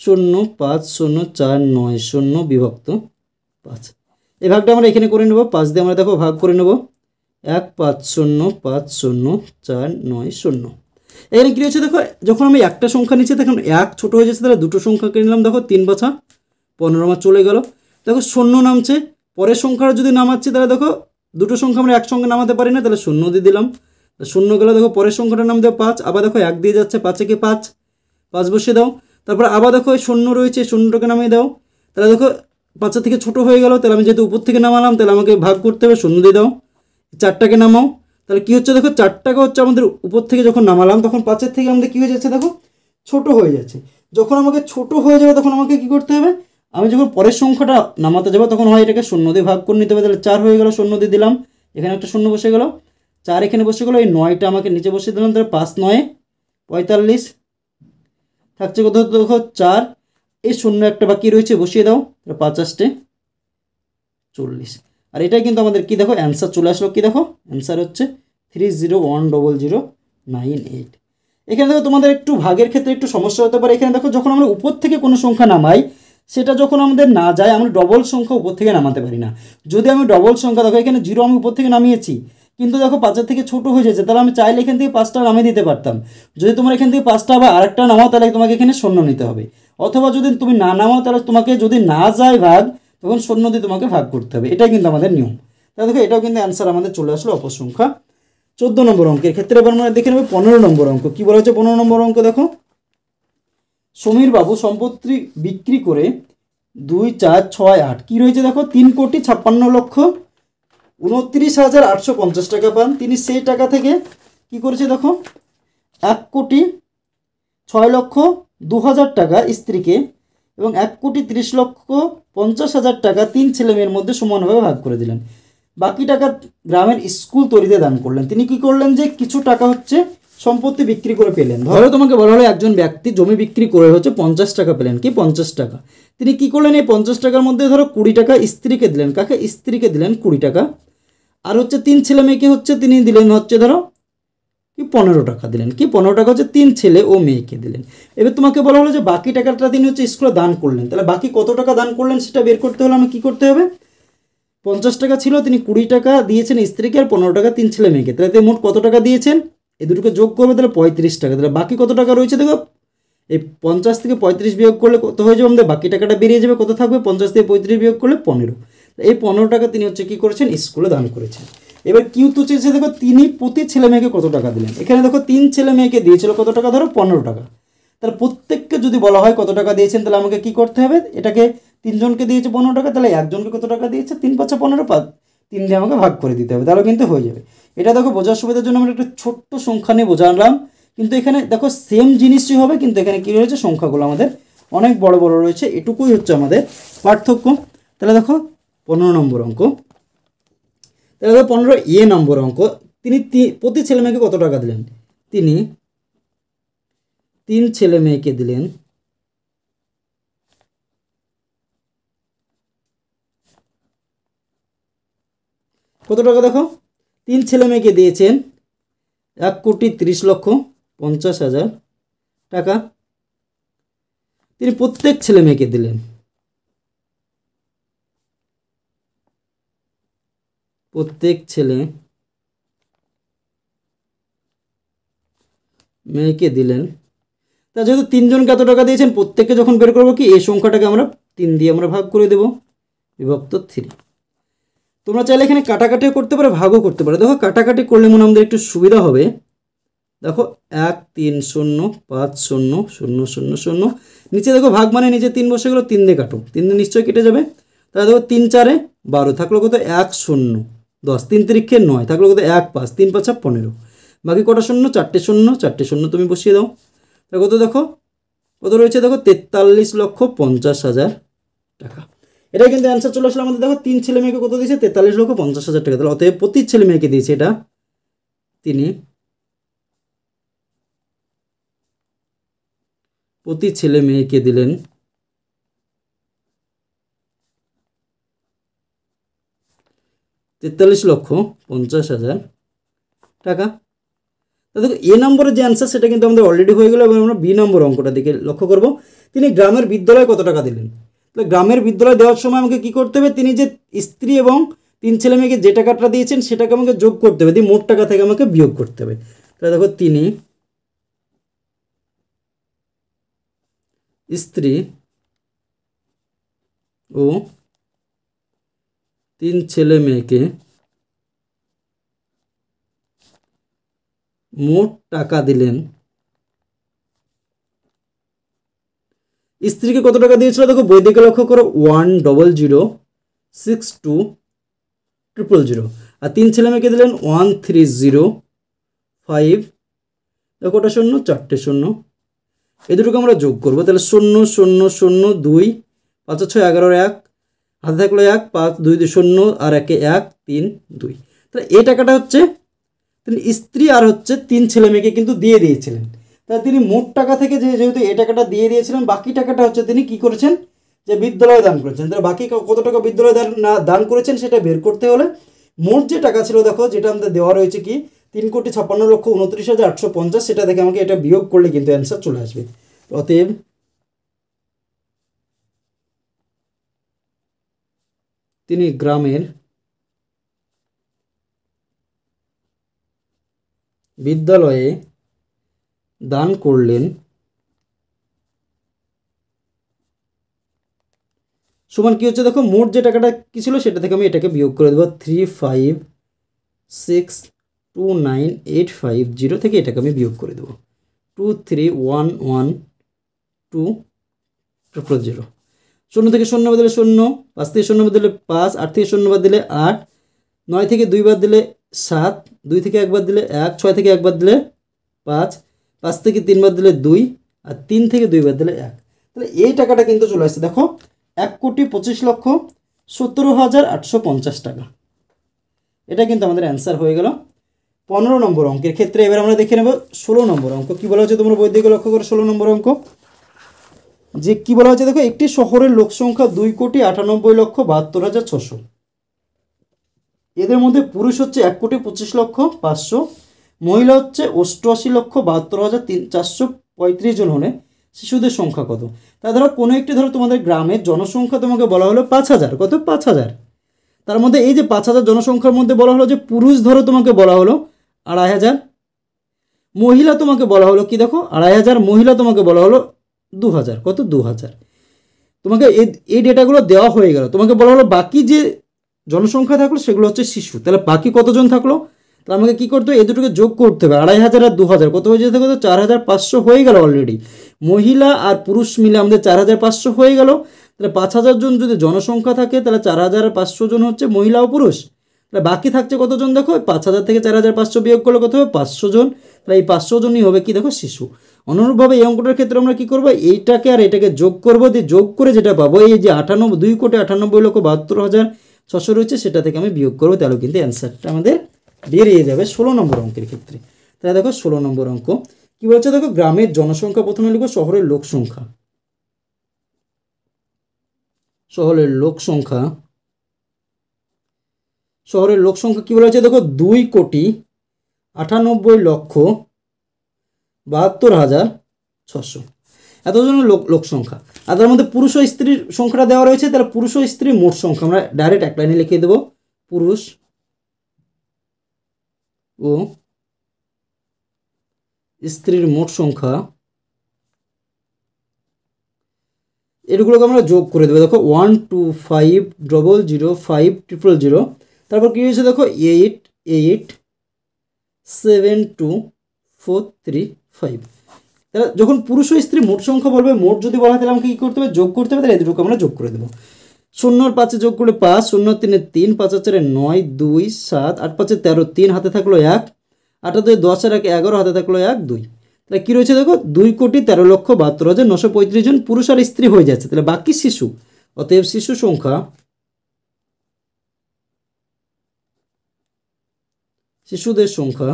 0 5 0 4 9 0 বিভক্ত 5, এই ভাগটা আমরা এখানে করে নেব, 5 দিয়ে আমরা দেখো ভাগ করে নেব, 1 5 0 5 0 4 9 0। এখানে কী হচ্ছে দেখো, যখন আমি একটা সংখ্যা নিচ্ছি তখন 1 ছোটো হয়ে যাচ্ছে, তাহলে দুটো সংখ্যাকে নিলাম, দেখো 3 5 15 আমার চলে গেল। দেখো 0 নামছে, পরের সংখ্যাটা যদি নামাচ্ছি তাহলে দেখো দুটো সংখ্যা আমরা একসঙ্গে নামাতে পারি না, তাহলে 0 দিয়ে দিলাম, 0 গেল। দেখো পরের সংখ্যাটার নাম দেবো 5, আবার দেখো 1 দিয়ে যাচ্ছে, 5 একে 5 5 বসিয়ে দাও, তারপর আবার দেখো 0 রয়েছে, 0টাকে নামিয়ে দাও, তাহলে দেখো 5 থেকে ছোটো হয়ে গেল, তাহলে আমি যেহেতু উপর থেকে নামালাম তাহলে আমাকে ভাগ করতে হবে, 0 দিয়ে দাও, 4টাকে নামাও, তাহলে কী হচ্ছে দেখো 4টাকে হচ্ছে আমাদের উপর থেকে যখন নামালাম তখন 5-এর থেকে আমাদের কী হয়ে যাচ্ছে, দেখো ছোট হয়ে যাচ্ছে। যখন আমাকে ছোট হয়ে যাবে তখন আমাকে কী করতে হবে, আমি যখন পরের সংখ্যাটা নামাতে যাবো তখন হয় এটাকে 0 দিয়ে ভাগ করে নিতে হবে, তাহলে 4 হয়ে গেল, 0 দিয়ে দিলাম, এখানে একটা 0 বসে গেল, 4 এখানে বসে গেলো, এই 9টা আমাকে নিচে বসিয়ে দিলাম, তাহলে 5 9 45 থাকছে কত, দেখো 4, এই 0 একটা বাকি রয়েছে বসিয়ে দাও, তাহলে 5 8 40। আর এটাই কিন্তু আমাদের কি দেখো অ্যান্সার চলে আসলো, কি দেখো অ্যান্সার হচ্ছে 30100098। এখানে দেখো তোমাদের একটু ভাগের ক্ষেত্রে একটু সমস্যা হতে পারে। এখানে দেখো যখন আমরা উপর থেকে কোনো সংখ্যা নামাই সেটা যখন আমাদের না যায়, আমরা ডবল সংখ্যা উপর থেকে নামাতে পারি না। যদি আমি ডবল সংখ্যা, দেখো এখানে 0 আমি উপর থেকে নামিয়েছি, কিন্তু দেখো 5-এর থেকে ছোটো হয়ে যাচ্ছে, তাহলে আমি চাইলে এখান থেকে 5টা নামিয়ে দিতে পারতাম। যদি তোমার এখান থেকে 5টা আবার আরেকটা নামাও তাহলে তোমাকে এখানে 0 নিতে হবে, অথবা যদি তুমি না নামাও তাহলে তোমাকে যদি না যায় ভাগ তখন 0 দিয়ে তোমাকে ভাগ করতে হবে, এটাই কিন্তু আমাদের নিয়ম। তাহলে দেখো এটাও কিন্তু অ্যান্সার আমাদের চলে আসলো অপর সংখ্যা 14 নম্বর অঙ্কের ক্ষেত্রে। এবার আমরা দেখে নেব 15 নম্বর অঙ্ক। কী বলা হচ্ছে 15 নম্বর অঙ্ক, দেখো সমীর বাবু সম্পত্তি বিক্রি করে 2 4 6 8 কী রয়েছে, দেখো 3,56,29,850 টাকা পান। তিনি সেই টাকা থেকে কি করেছে, দেখো 1,06,02,000 টাকা স্ত্রীকে এবং 1,30,50,000 টাকা 3 ছেলে মেয়ের মধ্যে সমানভাবে ভাগ করে দিলেন। বাকি টাকা গ্রামের স্কুল তৈরিতে দান করলেন। তিনি কি করলেন, যে কিছু টাকা হচ্ছে সম্পত্তি বিক্রি করে পেলেন। ধরো তোমাকে বলা হলো একজন ব্যক্তি জমি বিক্রি করে হচ্ছে 50 টাকা পেলেন, কি 50 টাকা। তিনি কি করলেন, এই 50 টাকার মধ্যে ধরো 20 টাকা স্ত্রীকে দিলেন, কাকে স্ত্রীকে দিলেন 20 টাকা, আর হচ্ছে 3 ছেলে মেয়েকে হচ্ছে তিনি দিলেন হচ্ছে ধরো কি 15 টাকা দিলেন, কি 15 টাকা হচ্ছে 3 ছেলে ও মেয়েকে দিলেন। এবার তোমাকে বলা হলো যে বাকি টাকাটা তিনি হচ্ছে স্কুলে দান করলেন, তাহলে বাকি কত টাকা দান করলেন সেটা বের করতে হলে আমি কী করতে হবে, 50 টাকা ছিল, তিনি 20 টাকা দিয়েছেন স্ত্রীকে আর 15 টাকা 3 ছেলে মেয়েকে, তাহলে তিনি মোট কত টাকা দিয়েছেন, এই দুটোকে যোগ করবে তাহলে 35 টাকা। তাহলে বাকি কত টাকা রয়েছে, দেখো এই 50 থেকে 35 বিয়োগ করলে কত হয়ে যাবে, আমাদের বাকি টাকাটা বেরিয়ে যাবে, কত থাকবে 50 থেকে 35 বিয়োগ করলে 15। এই 15 টাকা তিনি হচ্ছে কী করেছেন, স্কুলে দান করেছেন। এবার কি উত্তর চেয়েছে, দেখো তিনি প্রতি ছেলে মেয়েকে কত টাকা দিলেন। এখানে দেখো 3 ছেলে মেয়েকে দিয়েছিল কত টাকা, ধরো 15 টাকা। তাহলে প্রত্যেককে যদি বলা হয় কত টাকা দিয়েছেন, তাহলে আমাকে কি করতে হবে, এটাকে 3 জনকে দিয়েছে 15 টাকা, তাহলে একজনকে কত টাকা দিয়েছে, 3 5 15 3 দিয়ে আমাকে ভাগ করে দিতে হবে, তাহলে কিন্তু হয়ে যাবে। এটা দেখো বোঝার সুবিধার জন্য আমরা একটা ছোট্ট সংখ্যা নিয়ে বোঝালাম, কিন্তু এখানে দেখো সেম জিনিসই হবে, কিন্তু এখানে কী রয়েছে, সংখ্যাগুলো আমাদের অনেক বড় বড় রয়েছে, এটুকুই হচ্ছে আমাদের পার্থক্য। তাহলে দেখো 15 নম্বর অঙ্ক, তাহলে দেখো 15 নম্বর অঙ্ক, তিনি প্রতি ছেলে মেয়েকে কত টাকা দিলেন? তিনি 3 ছেলে মেয়েকে দিলেন কত টাকা? দেখো 3 ছেলে মেয়েকে দিয়েছেন 1,30,50,000 টাকা। তিনি প্রত্যেক ছেলে মেয়েকে দিলেন প্রত্যেক ছেলে মেয়েকে দিলেন, তা যেহেতু 3 জনকে এত টাকা দিয়েছেন, প্রত্যেককে যখন বের করবো কি এই সংখ্যাটাকে আমরা 3 দিয়ে আমরা ভাগ করে দেব, বিভক্ত 3। তোমরা চাইলে এখানে কাটাকাটিও করতে পারো, ভাগও করতে পারো। দেখো কাটাকাটি করলে মনে আমাদের একটু সুবিধা হবে। দেখো 1 3 0 5 0 0 0 0, নিচে দেখো ভাগ মানে নিচে 3 বসে গেলো, 3 দিয়ে কাটো, 3 দিয়ে নিশ্চয়ই কেটে যাবে। তাহলে দেখো 3 4 12, থাকলো কত 1 0 10, 3 3 9, থাকলো কত 1 5, 3 5 15, বাকি কটা শূন্য? 4টে শূন্য, 4টে শূন্য তুমি বসিয়ে দাও। তাহলে কত দেখো কত রয়েছে? দেখো 43,50,000 টাকা। এটাই কিন্তু অ্যান্সার চলে আসলো আমাদের। দেখো 3 ছেলে মেয়েকে কত দিয়েছে? 43,50,000 টাকা। তাহলে অতএব প্রতি ছেলে মেয়েকে দিয়েছে এটা, তিনি প্রতি ছেলে মেয়েকে দিলেন 43,50,000 টাকা। তা দেখো এ নম্বরের যে অ্যান্সার সেটা কিন্তু আমাদের অলরেডি হয়ে গেল, এবং আমরা বি নম্বর অঙ্কটা দিকে লক্ষ্য করব। তিনি গ্রামের বিদ্যালয়ে কত টাকা দিলেন? তাহলে গ্রামের বিদ্যালয় দেওয়ার সময় আমাকে কি করতে হবে? তিনি যে স্ত্রী এবং 3 ছেলে মেয়েকে যে টাকাটা দিয়েছেন সেটাকে আমাকে যোগ করতে হবে, দিয়ে মোট টাকা থেকে আমাকে বিয়োগ করতে হবে। তাহলে দেখো তিনি স্ত্রী ও 3 ছেলে মেয়েকে মোট টাকা দিলেন। স্ত্রীকে কত টাকা দিয়েছিল? দেখো বই দিকে লক্ষ্য করো, 100,062,000, আর 3 ছেলে মেয়েকে দিলেন 1,30,5। দেখো কটা শূন্য? 4টে শূন্য, এই দুটোকে আমরা যোগ করবো। তাহলে 0 0 0 2, 5 6 11 1, হাতে থাকলো 1, 5 2 2 0, আর 1 1 3 2। তাহলে এই টাকাটা হচ্ছে তিনি স্ত্রী আর হচ্ছে 3 ছেলে মেয়েকে কিন্তু দিয়ে দিয়েছিলেন। তাহলে তিনি মোট টাকা থেকে যেহেতু এই টাকাটা দিয়ে দিয়েছিলেন, বাকি টাকাটা হচ্ছে তিনি কি করেছেন? যে বিদ্যালয়ে দান করেছেন। তাহলে বাকি কত টাকা বিদ্যালয়ে দান করেছেন সেটা বের করতে হলে মোট যে টাকা ছিল, দেখো যেটা আমাদের দেওয়া রয়েছে কি 3,56,29,850, সেটা থেকে আমাকে এটা বিয়োগ করলে কিন্তু অ্যান্সার চলে আসবে। অতএব তিনি গ্রামের বিদ্যালয়ে দান করলেন সমান কি হচ্ছে? দেখো মোট যে টাকাটা কি ছিল সেটা থেকে আমি এটাকে বিয়োগ করে দেবো, 35629,850 থেকে এটাকে আমি বিয়োগ করে দেবো, 23,112,000। 0 থেকে 0 বাদ দিলে 0, 5 থেকে 0 বাদ দিলে 5, 8 থেকে 0 বাদ দিলে 8, 9 থেকে 2 বাদ দিলে 7, 2 থেকে 1 বাদ দিলে 1, 6 থেকে 1 বাদ দিলে 5, 5 থেকে 3 বাদ দিলে 2, আর 3 থেকে 2 বাদ দিলে 1। তাহলে এই টাকাটা কিন্তু চলে আসছে দেখো 1,25,17,850 টাকা। এটা কিন্তু আমাদের অ্যান্সার হয়ে গেল 15 নম্বর অঙ্কের ক্ষেত্রে। এবার আমরা দেখে নেব 16 নম্বর অঙ্ক কী বলা হচ্ছে। তোমরা বই দিকে লক্ষ্য করো 16 নম্বর অঙ্ক যে কী বলা হচ্ছে। দেখো একটি শহরের লোক সংখ্যা 2,98,72,600, এদের মধ্যে পুরুষ হচ্ছে 1,25,05,000, মহিলা হচ্ছে 88,72,435 জন হলে শিশুদের সংখ্যা কত? তা ধরো কোনো একটি ধরো তোমাদের গ্রামের জনসংখ্যা তোমাকে বলা হলো 5,000, কত? 5,000। তার মধ্যে এই যে 5,000 জনসংখ্যার মধ্যে বলা হলো যে পুরুষ ধরো তোমাকে বলা হলো 2,500, মহিলা তোমাকে বলা হলো কি দেখো 2,500, মহিলা তোমাকে বলা হলো 2,000, কত? 2,000। তোমাকে এই ডেটাগুলো দেওয়া হয়ে গেল। তোমাকে বলা হলো বাকি যে জনসংখ্যা থাকলো সেগুলো হচ্ছে শিশু। তাহলে বাকি কতজন থাকলো? তাহলে আমাকে কী করতে হবে? এই দুটোকে যোগ করতে হবে। 2,500 আর 2,000 কত হয়ে যেতে? কত? 4,500 হয়ে গেল অলরেডি। মহিলা আর পুরুষ মিলে আমাদের 4,500 হয়ে গেল। তাহলে 5,000 জন যদি জনসংখ্যা থাকে তাহলে 4,500 জন হচ্ছে মহিলা ও পুরুষ। তাহলে বাকি থাকছে কতজন দেখো, 5000 থেকে 4500 বিয়োগ করলে কত হবে 500 জন। তাহলে এই 500 জনই হবে কি দেখো শিশু। অনুরূপভাবে এই অঙ্কটার ক্ষেত্রে আমরা কি করব, এইটাকে আর এটাকে যোগ করব, দিয়ে যোগ করে যেটা পাবো এই যে 2,98,98,600 রয়েছে সেটা থেকে আমি বিয়োগ করবো, তাহলে কিন্তু অ্যান্সারটা আমাদের বেরিয়ে যাবে 16 নম্বর অঙ্কের ক্ষেত্রে। তাহলে দেখো 16 নম্বর অঙ্ক কি বলছে দেখো, গ্রামের জনসংখ্যা প্রথমে লিখবো শহরের লোক সংখ্যা। শহরের লোক সংখ্যা কি বলা হচ্ছে দেখো 2,98,72,600 এতজন লোক সংখ্যা। আর তার মধ্যে পুরুষ ও স্ত্রীর সংখ্যাটা দেওয়া রয়েছে, তাহলে পুরুষ ও স্ত্রী মোট সংখ্যা আমরা ডাইরেক্ট এক লাইনে লিখে দেবো, পুরুষ ও স্ত্রীর মোট সংখ্যা এগুলোকে আমরা যোগ করে দেবো। দেখো 125,005,000, তারপর কী হয়েছে দেখো 88,72,435। তাহলে যখন পুরুষ ও স্ত্রী মোট সংখ্যা বলবে, মোট যদি বলা হয় তাহলে আমাকে কী করতে হবে, যোগ করতে হবে। তাহলে এই দুটোকে আমরা যোগ করে দেবো। 0-5 যোগ করলে 5, 0-3 3, 5-4 9, 2 7, 8-5 13, 3 হাতে থাকলো 1, 8-2 10 আর 1 11 হাতে থাকলো 1 2। তাহলে কী রয়েছে দেখো 2,13,72,935 জন পুরুষ আর স্ত্রী হয়ে যাচ্ছে। তাহলে বাকি শিশু, অতএব শিশু সংখ্যা, শিশুদের সংখ্যা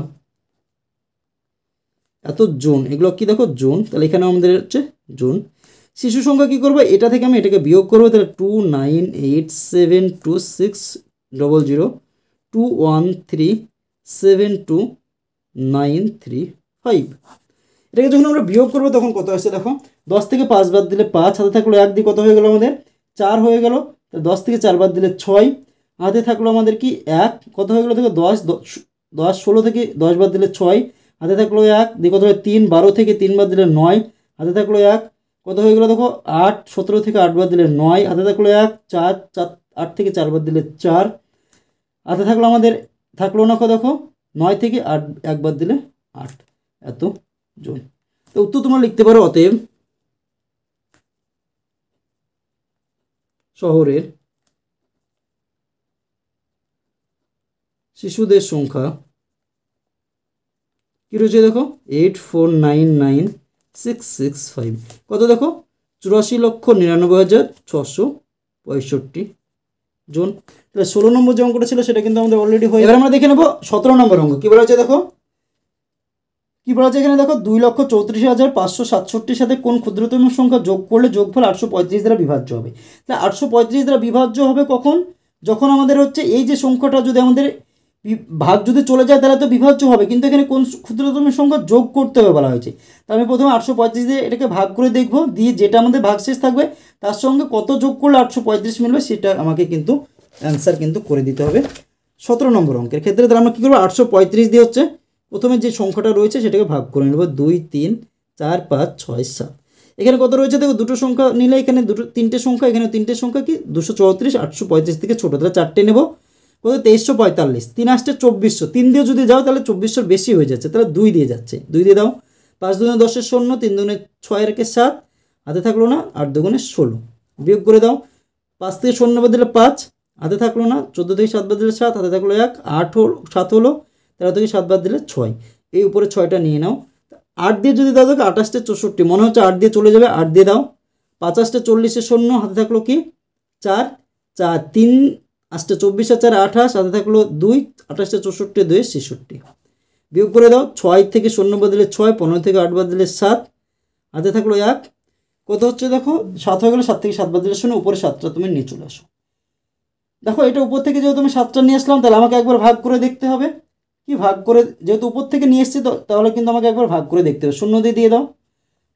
এত জন, এগুলো কি দেখো জন, তাহলে এখানে আমাদের হচ্ছে জন। শিশু সংখ্যা কী করবো, এটা থেকে আমি এটাকে বিয়োগ করবো, তাহলে 298,726,000 213,72935। এটাকে যখন আমরা বিয়োগ করবো তখন কত আসছে দেখো, 10 থেকে 5 বাদ দিলে 5, হাতে থাকলো 1 দিয়ে কত হয়ে গেল আমাদের 4 হয়ে গেল। 10 থেকে 4 বাদ দিলে 6, হাতে থাকলো আমাদের কি 1, কত হয়ে গেলো দেখো 10 16 থেকে 10 বাদ দিলে 6, হাতে থাকলো 1 দিয়ে কত হয় 3, 12 থেকে 3 বাদ দিলে 9, হাতে থাকলো 1, কত হয়ে গেলো দেখো 8, 17 থেকে 8 বাদ দিলে 9, হাতে থাকলো 1, 4, 8 থেকে 4 বাদ দিলে 4, হাতে থাকলো আমাদের থাকলো না দেখো 9 থেকে 8 1 বাদ দিলে 8, এত জন। তো উত্তর তোমরা লিখতে পারো, অতএব শহরের শিশুদের সংখ্যা কী রয়েছে দেখো 8,499,665, কত দেখো 84,99,665 জন। তাহলে 16 নম্বর যে অঙ্কটা ছিল সেটা কিন্তু আমাদের অলরেডি হয়ে। এবার আমরা দেখে নেবো 17 নম্বর অঙ্ক কী বলা হচ্ছে দেখো, কী বলা হচ্ছে এখানে দেখো 2,34,567 সাথে কোন ক্ষুদ্রতম সংখ্যা যোগ করলে যোগফল 835 দ্বারা বিভাজ্য হবে। তাহলে 835 দ্বারা বিভাজ্য হবে কখন, যখন আমাদের হচ্ছে এই যে সংখ্যাটা যদি আমাদের ভাগ যদি চলে যায় তাহলে তো বিভাজ্য হবে, কিন্তু এখানে কোন ক্ষুদ্রতম সংখ্যা যোগ করতে হবে বলা হয়েছে। তাহলে আমি প্রথমে 835 দিয়ে এটাকে ভাগ করে দেখবো, দিয়ে যেটা আমাদের ভাগশেষ থাকবে তার সঙ্গে কত যোগ করলে 835 মিলবে সেটা আমাকে কিন্তু অ্যান্সার কিন্তু করে দিতে হবে 17 নম্বর অঙ্কের ক্ষেত্রে। তাহলে আমরা কী করবো 835 দিয়ে হচ্ছে প্রথমে যে সংখ্যাটা রয়েছে সেটাকে ভাগ করে নেব, 2 3 4 5 6 7। এখানে কত রয়েছে দেখো, দুটো সংখ্যা নিলে এখানে তিনটে সংখ্যা, এখানে তিনটে সংখ্যা কি 234, 835 থেকে ছোটো, তাহলে 4টে নেব, কত 2345, 3 আসছে 2400, 3 দিয়ে যদি যাও তাহলে 2400 বেশি হয়ে যাচ্ছে, তাহলে 2 দিয়ে যাচ্ছে, 2 দিয়ে দাও। 5 দুগুণে 10 শূন্য, 3 দুগুণে 6 রেখে 7, হাতে থাকলো না, 8 দুগুণে 16, বিয়োগ করে দাও। 5 থেকে 0 বাদ দিলে 5, হাতে থাকলো না, 14 থেকে 7 বাদ দিলে 7, হাতে থাকলো 1, 8 7 হলো, 13 থেকে 7 বাদ দিলে 6, এই উপরে 6টা নিয়ে নাও। 8 দিয়ে যদি দাও দেখো 28 64, মনে হচ্ছে 8 দিয়ে চলে যাবে, 8 দিয়ে দাও। 50 40 শূন্য, হাতে থাকলো কি 4, 4 3 8 24 আর 4 28, হাতে থাকলো 2, 28 64 2 66, বিয়োগ করে দাও। 6 থেকে 0 বাদ দিলে 6, 15 থেকে 8 বাদ দিলে 7, হাতে থাকলো 1, কত হচ্ছে দেখো 7 হয়ে গেলো। 7 থেকে 7 বাদ দিলে 0, উপরে 7টা তুমি নিয়ে চলে আসো। দেখো এটা উপর থেকে যেহেতু আমি 7টা নিয়ে আসলাম তাহলে আমাকে একবার ভাগ করে দেখতে হবে, কি ভাগ করে, যেহেতু উপর থেকে নিয়ে এসছি তো তাহলে কিন্তু আমাকে একবার ভাগ করে দেখতে হবে। 0 দিয়ে দাও,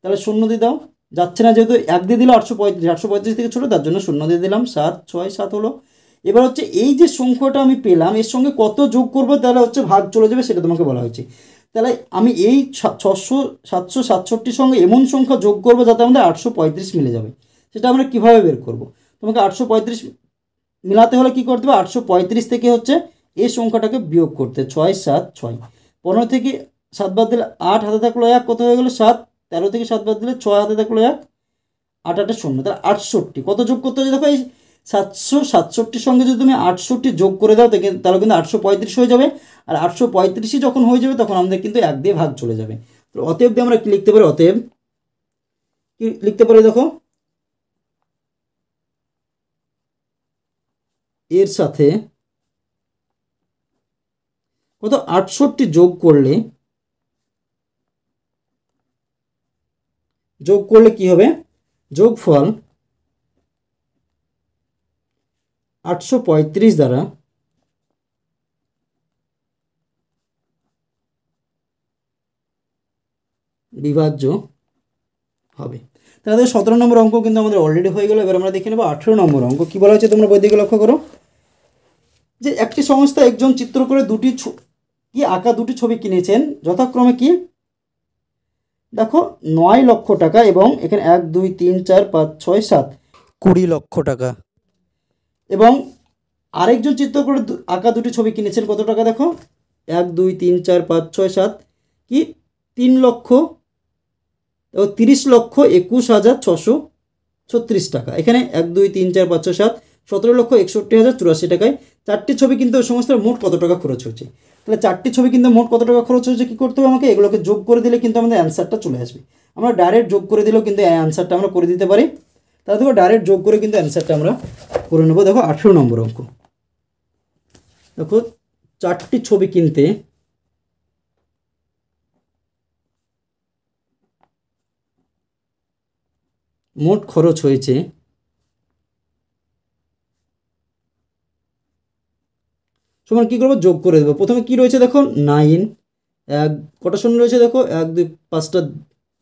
তাহলে 0 দিয়ে দাও, যাচ্ছে না, যেহেতু 1 দিয়ে দিলে 835 থেকে ছোটো, তার জন্য 0 দিয়ে দিলাম। 7 6 7 হলো। এবার হচ্ছে এই যে সংখ্যাটা আমি পেলাম এর সঙ্গে কত যোগ করবো তাহলে হচ্ছে ভাগ চলে যাবে সেটা তোমাকে বলা হয়েছে। তাহলে আমি এই 767 সঙ্গে এমন সংখ্যা যোগ করবো যাতে আমাদের 835 মিলে যাবে। সেটা আমরা কীভাবে বের করব, তোমাকে 835 মিলাতে হলে কী করতে হবে, 835 থেকে হচ্ছে এই সংখ্যাটাকে বিয়োগ করতে, 6 7 6, 15 থেকে 7 বাদ দিলে 8, হাতে থাকলো 1, কত হয়ে গেলো 7, 13 থেকে 7 বাদ দিলে 6, হাতে থাকলো 1, 8 8 0, তাহলে 68, কত যোগ করতে হচ্ছে দেখো এই 767 সঙ্গে যদি তুমি 68 যোগ করে দাও তাহলে কিন্তু 835 হয়ে যাবে। আর 835 যখন হয়ে যাবে তখন আমাদের কিন্তু 1 দিয়ে ভাগ চলে যাবে। তো অতএব দিয়ে আমরা কি লিখতে পারি, অতএব কি লিখতে পারি দেখো, এর সাথে কত 68 যোগ করলে কি হবে, যোগফল 835 দ্বারা বিভাজ্য হবে। তাহলে 17 নম্বর অঙ্ক কিন্তু আমাদের অলরেডি হয়ে গেল। এবার আমরা দেখে নেব 18 নম্বর অঙ্ক। কি বলা হয়েছে তোমরা বই দিকে লক্ষ্য করো, যে একটি সংস্থা একজন চিত্র করে দুটি ছবি কিনেছেন, যথাক্রমে কি দেখো 9 লক্ষ টাকা এবং এখানে 1 2 3 4 5 6 7 20 লক্ষ টাকা। এবং আরেকজন চিত্র করে আঁকা দুটি ছবি কিনেছেন কত টাকা দেখো, 1 2 3 4 5 6 7 কি 3 লক্ষ 30,21,636 টাকা। এখানে 1 2 3 4 5 6 7 17,61,084 টাকায় 4টি ছবি কিন্তু ওই সংস্থার মোট কত টাকা খরচ হয়েছে। তাহলে 4টি ছবি কিন্তু মোট কত টাকা খরচ হয়েছে, কী করতে হবে আমাকে, এগুলোকে যোগ করে দিলে কিন্তু আমাদের অ্যান্সারটা চলে আসবে। আমরা ডাইরেক্ট যোগ করে দিলেও কিন্তু অ্যান্সারটা আমরা করে দিতে পারি। তাহলে দেখো ডাইরেক্ট যোগ করে কিন্তু অ্যান্সারটা আমরা করে নেব। দেখো 18 নম্বর অঙ্ক, দেখো 4টি ছবি কিনতে মোট খরচ হয়েছে সমান কী করবো, যোগ করে দেবো। প্রথমে কি রয়েছে দেখো 9, এক কটা শূন্য রয়েছে দেখো, 1 2 5টা,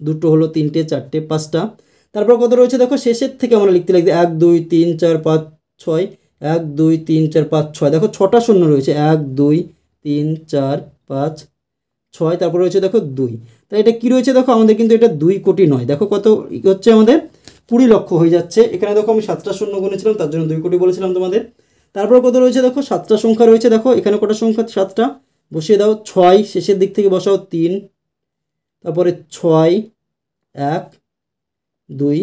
দুটো হলো 3টে 4টে 5টা। তারপর কত রয়েছে দেখো, শেষের থেকে আমরা লিখতে 1 2 3 4 5 6, 1 2 3 4 5 6, দেখো 6টা শূন্য রয়েছে, 1 2 3 4 5 6, তারপর রয়েছে দেখো 2। তাই এটা কি রয়েছে দেখো, আমাদের কিন্তু এটা 2 কোটি নয়, দেখো কত হচ্ছে আমাদের 20 লক্ষ হয়ে যাচ্ছে। এখানে দেখো আমি 7টা শূন্য গুনেছিলাম, তার জন্য 2 কোটি বলেছিলাম তোমাদের। তারপর কত রয়েছে দেখো, 7টা সংখ্যা রয়েছে, দেখো এখানে কটা সংখ্যা, 7টা, বসিয়ে দাও। 6 শেষের দিক থেকে বসাও 3, তারপরে 6 1 2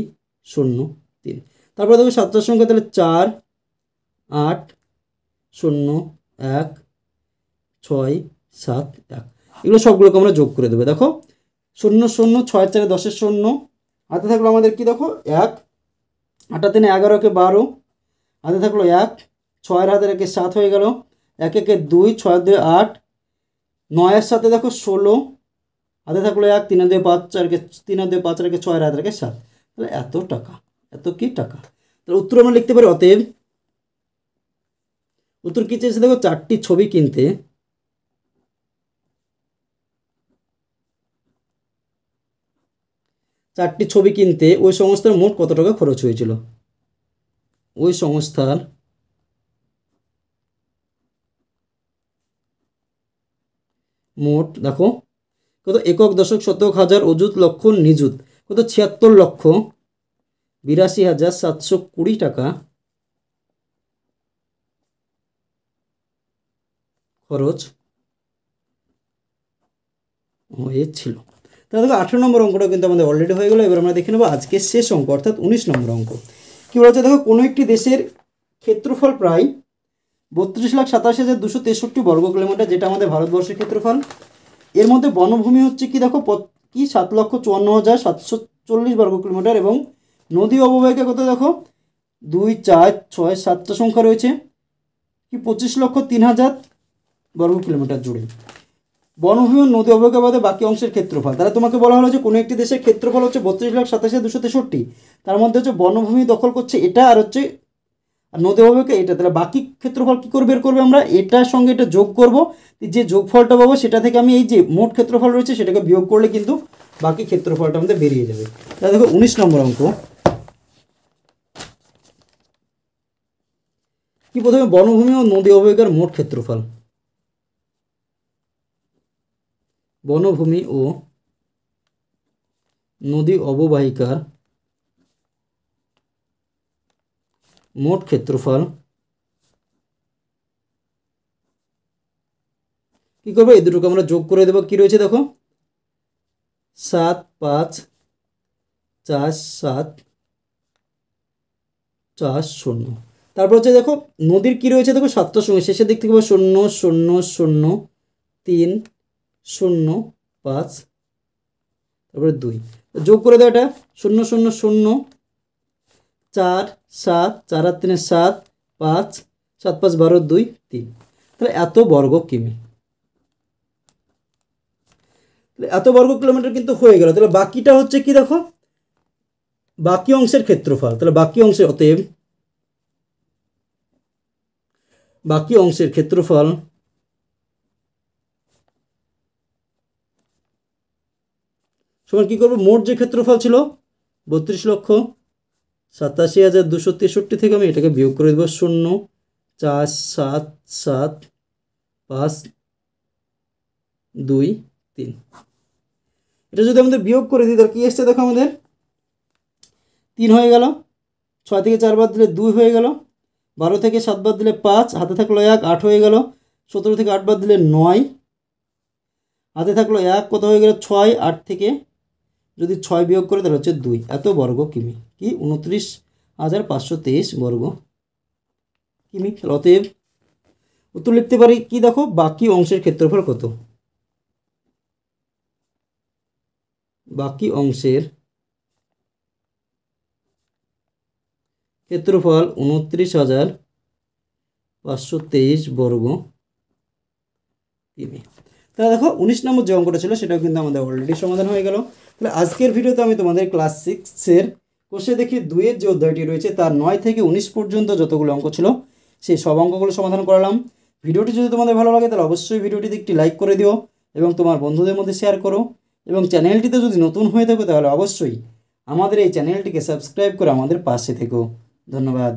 0 3, তারপরে দেখো 7টা সংখ্যা, তাহলে 4 8 0 1 6 7 1, এগুলো সবগুলোকে আমরা যোগ করে দেবো। দেখো 0 0 6 4 10 0, হাতে থাকলো আমাদের কি দেখো 1, 8 3 11 কে 12, হাতে থাকলো 1, 6 হাতে রেখে 7 হয়ে গেল, 1 1 2, 6 2 8, 9 সাথে দেখো 16, হাতে থাকলো 1, 3 2 5 4 3 2 5 রেখে 6 হাতে রেখে 7, তাহলে এত টাকা, এত কি টাকা। তাহলে উত্তর আমরা লিখতে পারি, অতএব উত্তর কি চেয়েছে দেখো, 4টি ছবি কিনতে ওই সংস্থার মোট কত টাকা খরচ হয়েছিল। ওই সংস্থার মোট দেখো কত, একক দশক শতক হাজার অযুত লক্ষ নিযুত কত 76,82,720 টাকা খরচ হয়েছিল। তাহলে দেখো 18 নম্বর অঙ্কটা কিন্তু আমাদের অলরেডি হয়ে গেল। এবার আমরা দেখে নেবো আজকে শেষ অঙ্ক, অর্থাৎ 19 নম্বর অঙ্ক। কী বলা হচ্ছে দেখো, কোনো একটি দেশের ক্ষেত্রফল প্রায় 32,87,263 বর্গ কিলোমিটার, যেটা আমাদের ভারতবর্ষের ক্ষেত্রফল। এর মধ্যে বনভূমি হচ্ছে কি দেখো 7,54,740 বর্গ কিলোমিটার, এবং নদী অববাহিকা কত দেখো 2 4 6 7টা সংখ্যা রয়েছে, কি 25,03,000 বর্গ কিলোমিটার জুড়ে। বনভূমি ও নদী অববাহিকা বাদে বাকি অংশের ক্ষেত্রফল, তাহলে তোমাকে বলা হলো যে কোনো একটি দেশের ক্ষেত্রফল হচ্ছে 32,87,263, তার মধ্যে হচ্ছে বনভূমি দখল করছে এটা, আর হচ্ছে আর নদী অববাহিকা এটা। তাহলে বাকি ক্ষেত্রফল কী করে বের করবে, আমরা এটার সঙ্গে এটা যোগ করব, যে যোগফলটা পাবো সেটা থেকে আমি এই যে মোট ক্ষেত্রফল রয়েছে সেটাকে বিয়োগ করলে কিন্তু বাকি ক্ষেত্রফলটা আমাদের বেরিয়ে যাবে। তাহলে দেখো 19 নম্বর অঙ্ক, কি প্রথমে বনভূমি ও নদী অববাহিকার মোট ক্ষেত্রফল, বনভূমি ও নদী অববাহিকার মোট ক্ষেত্রফল কি করবো, এই দুটোকে আমরা যোগ করে দেবো। কি রয়েছে দেখো 7 5 4 7 4 0, তারপর হচ্ছে দেখো নদীর কী রয়েছে, দেখো 7টার সঙ্গে শেষের দিক থেকে 0 0 0 3 0 5, তারপরে 2 যোগ করে দাও, এটা 0 0 0 4 7, 4 আর 3 7, 5 7 5 12 2 3, তাহলে এত বর্গ কিমি, এত বর্গ কিলোমিটার কিন্তু হয়ে গেল। তাহলে বাকিটা হচ্ছে কি দেখো, বাকি অংশের ক্ষেত্রফল। তাহলে বাকি অংশের, অতএব বাকি অংশের ক্ষেত্রফল সমান কী করবো, মোট যে ক্ষেত্রফল ছিল 32,87,263 থেকে আমি এটাকে বিয়োগ করে দেবো 0 4 7 7 5 2 3। এটা যদি আমাদের বিয়োগ করে দিই তাহলে কী এসছে দেখো, আমাদের 3 হয়ে গেল, 6 থেকে 4 বাদ দিলে 2 হয়ে গেল, 12 থেকে 7 বাদ দিলে 5, হাতে থাকলো 1, 8 হয়ে গেল, 17 থেকে 8 বাদ দিলে 9, হাতে থাকলো 1, কত হয়ে গেল 6, 8 থেকে যদি 6 বিয়োগ করে তাহলে হচ্ছে 2, এত বর্গ কিমি, কি 29,523 বর্গ কিমি। অতএব উত্তর লিখতে পারি কি দেখো, বাকি অংশের ক্ষেত্রফল কত, বাকি অংশের ক্ষেত্রফল 29,523 বর্গ কিমি। তাহলে দেখো 19 নম্বর যে অঙ্কটা ছিল সেটাও কিন্তু আমাদের অলরেডি সমাধান হয়ে গেল। তাহলে আজকের ভিডিওতে আমি তোমাদের ক্লাস 6-এর কোষে দেখি 2-এর যে অধ্যায়টি রয়েছে তার 9 থেকে 19 পর্যন্ত যতগুলো অঙ্ক ছিল সেই সব অঙ্কগুলো সমাধান করালাম। ভিডিওটি যদি তোমাদের ভালো লাগে তাহলে অবশ্যই ভিডিওটিতে একটি লাইক করে দিও এবং তোমার বন্ধুদের মধ্যে শেয়ার করো, এবং চ্যানেলটিতে যদি নতুন হয়ে থাকো তাহলে অবশ্যই আমাদের এই চ্যানেলটিকে সাবস্ক্রাইব করে আমাদের পাশে থেকো। ধন্যবাদ।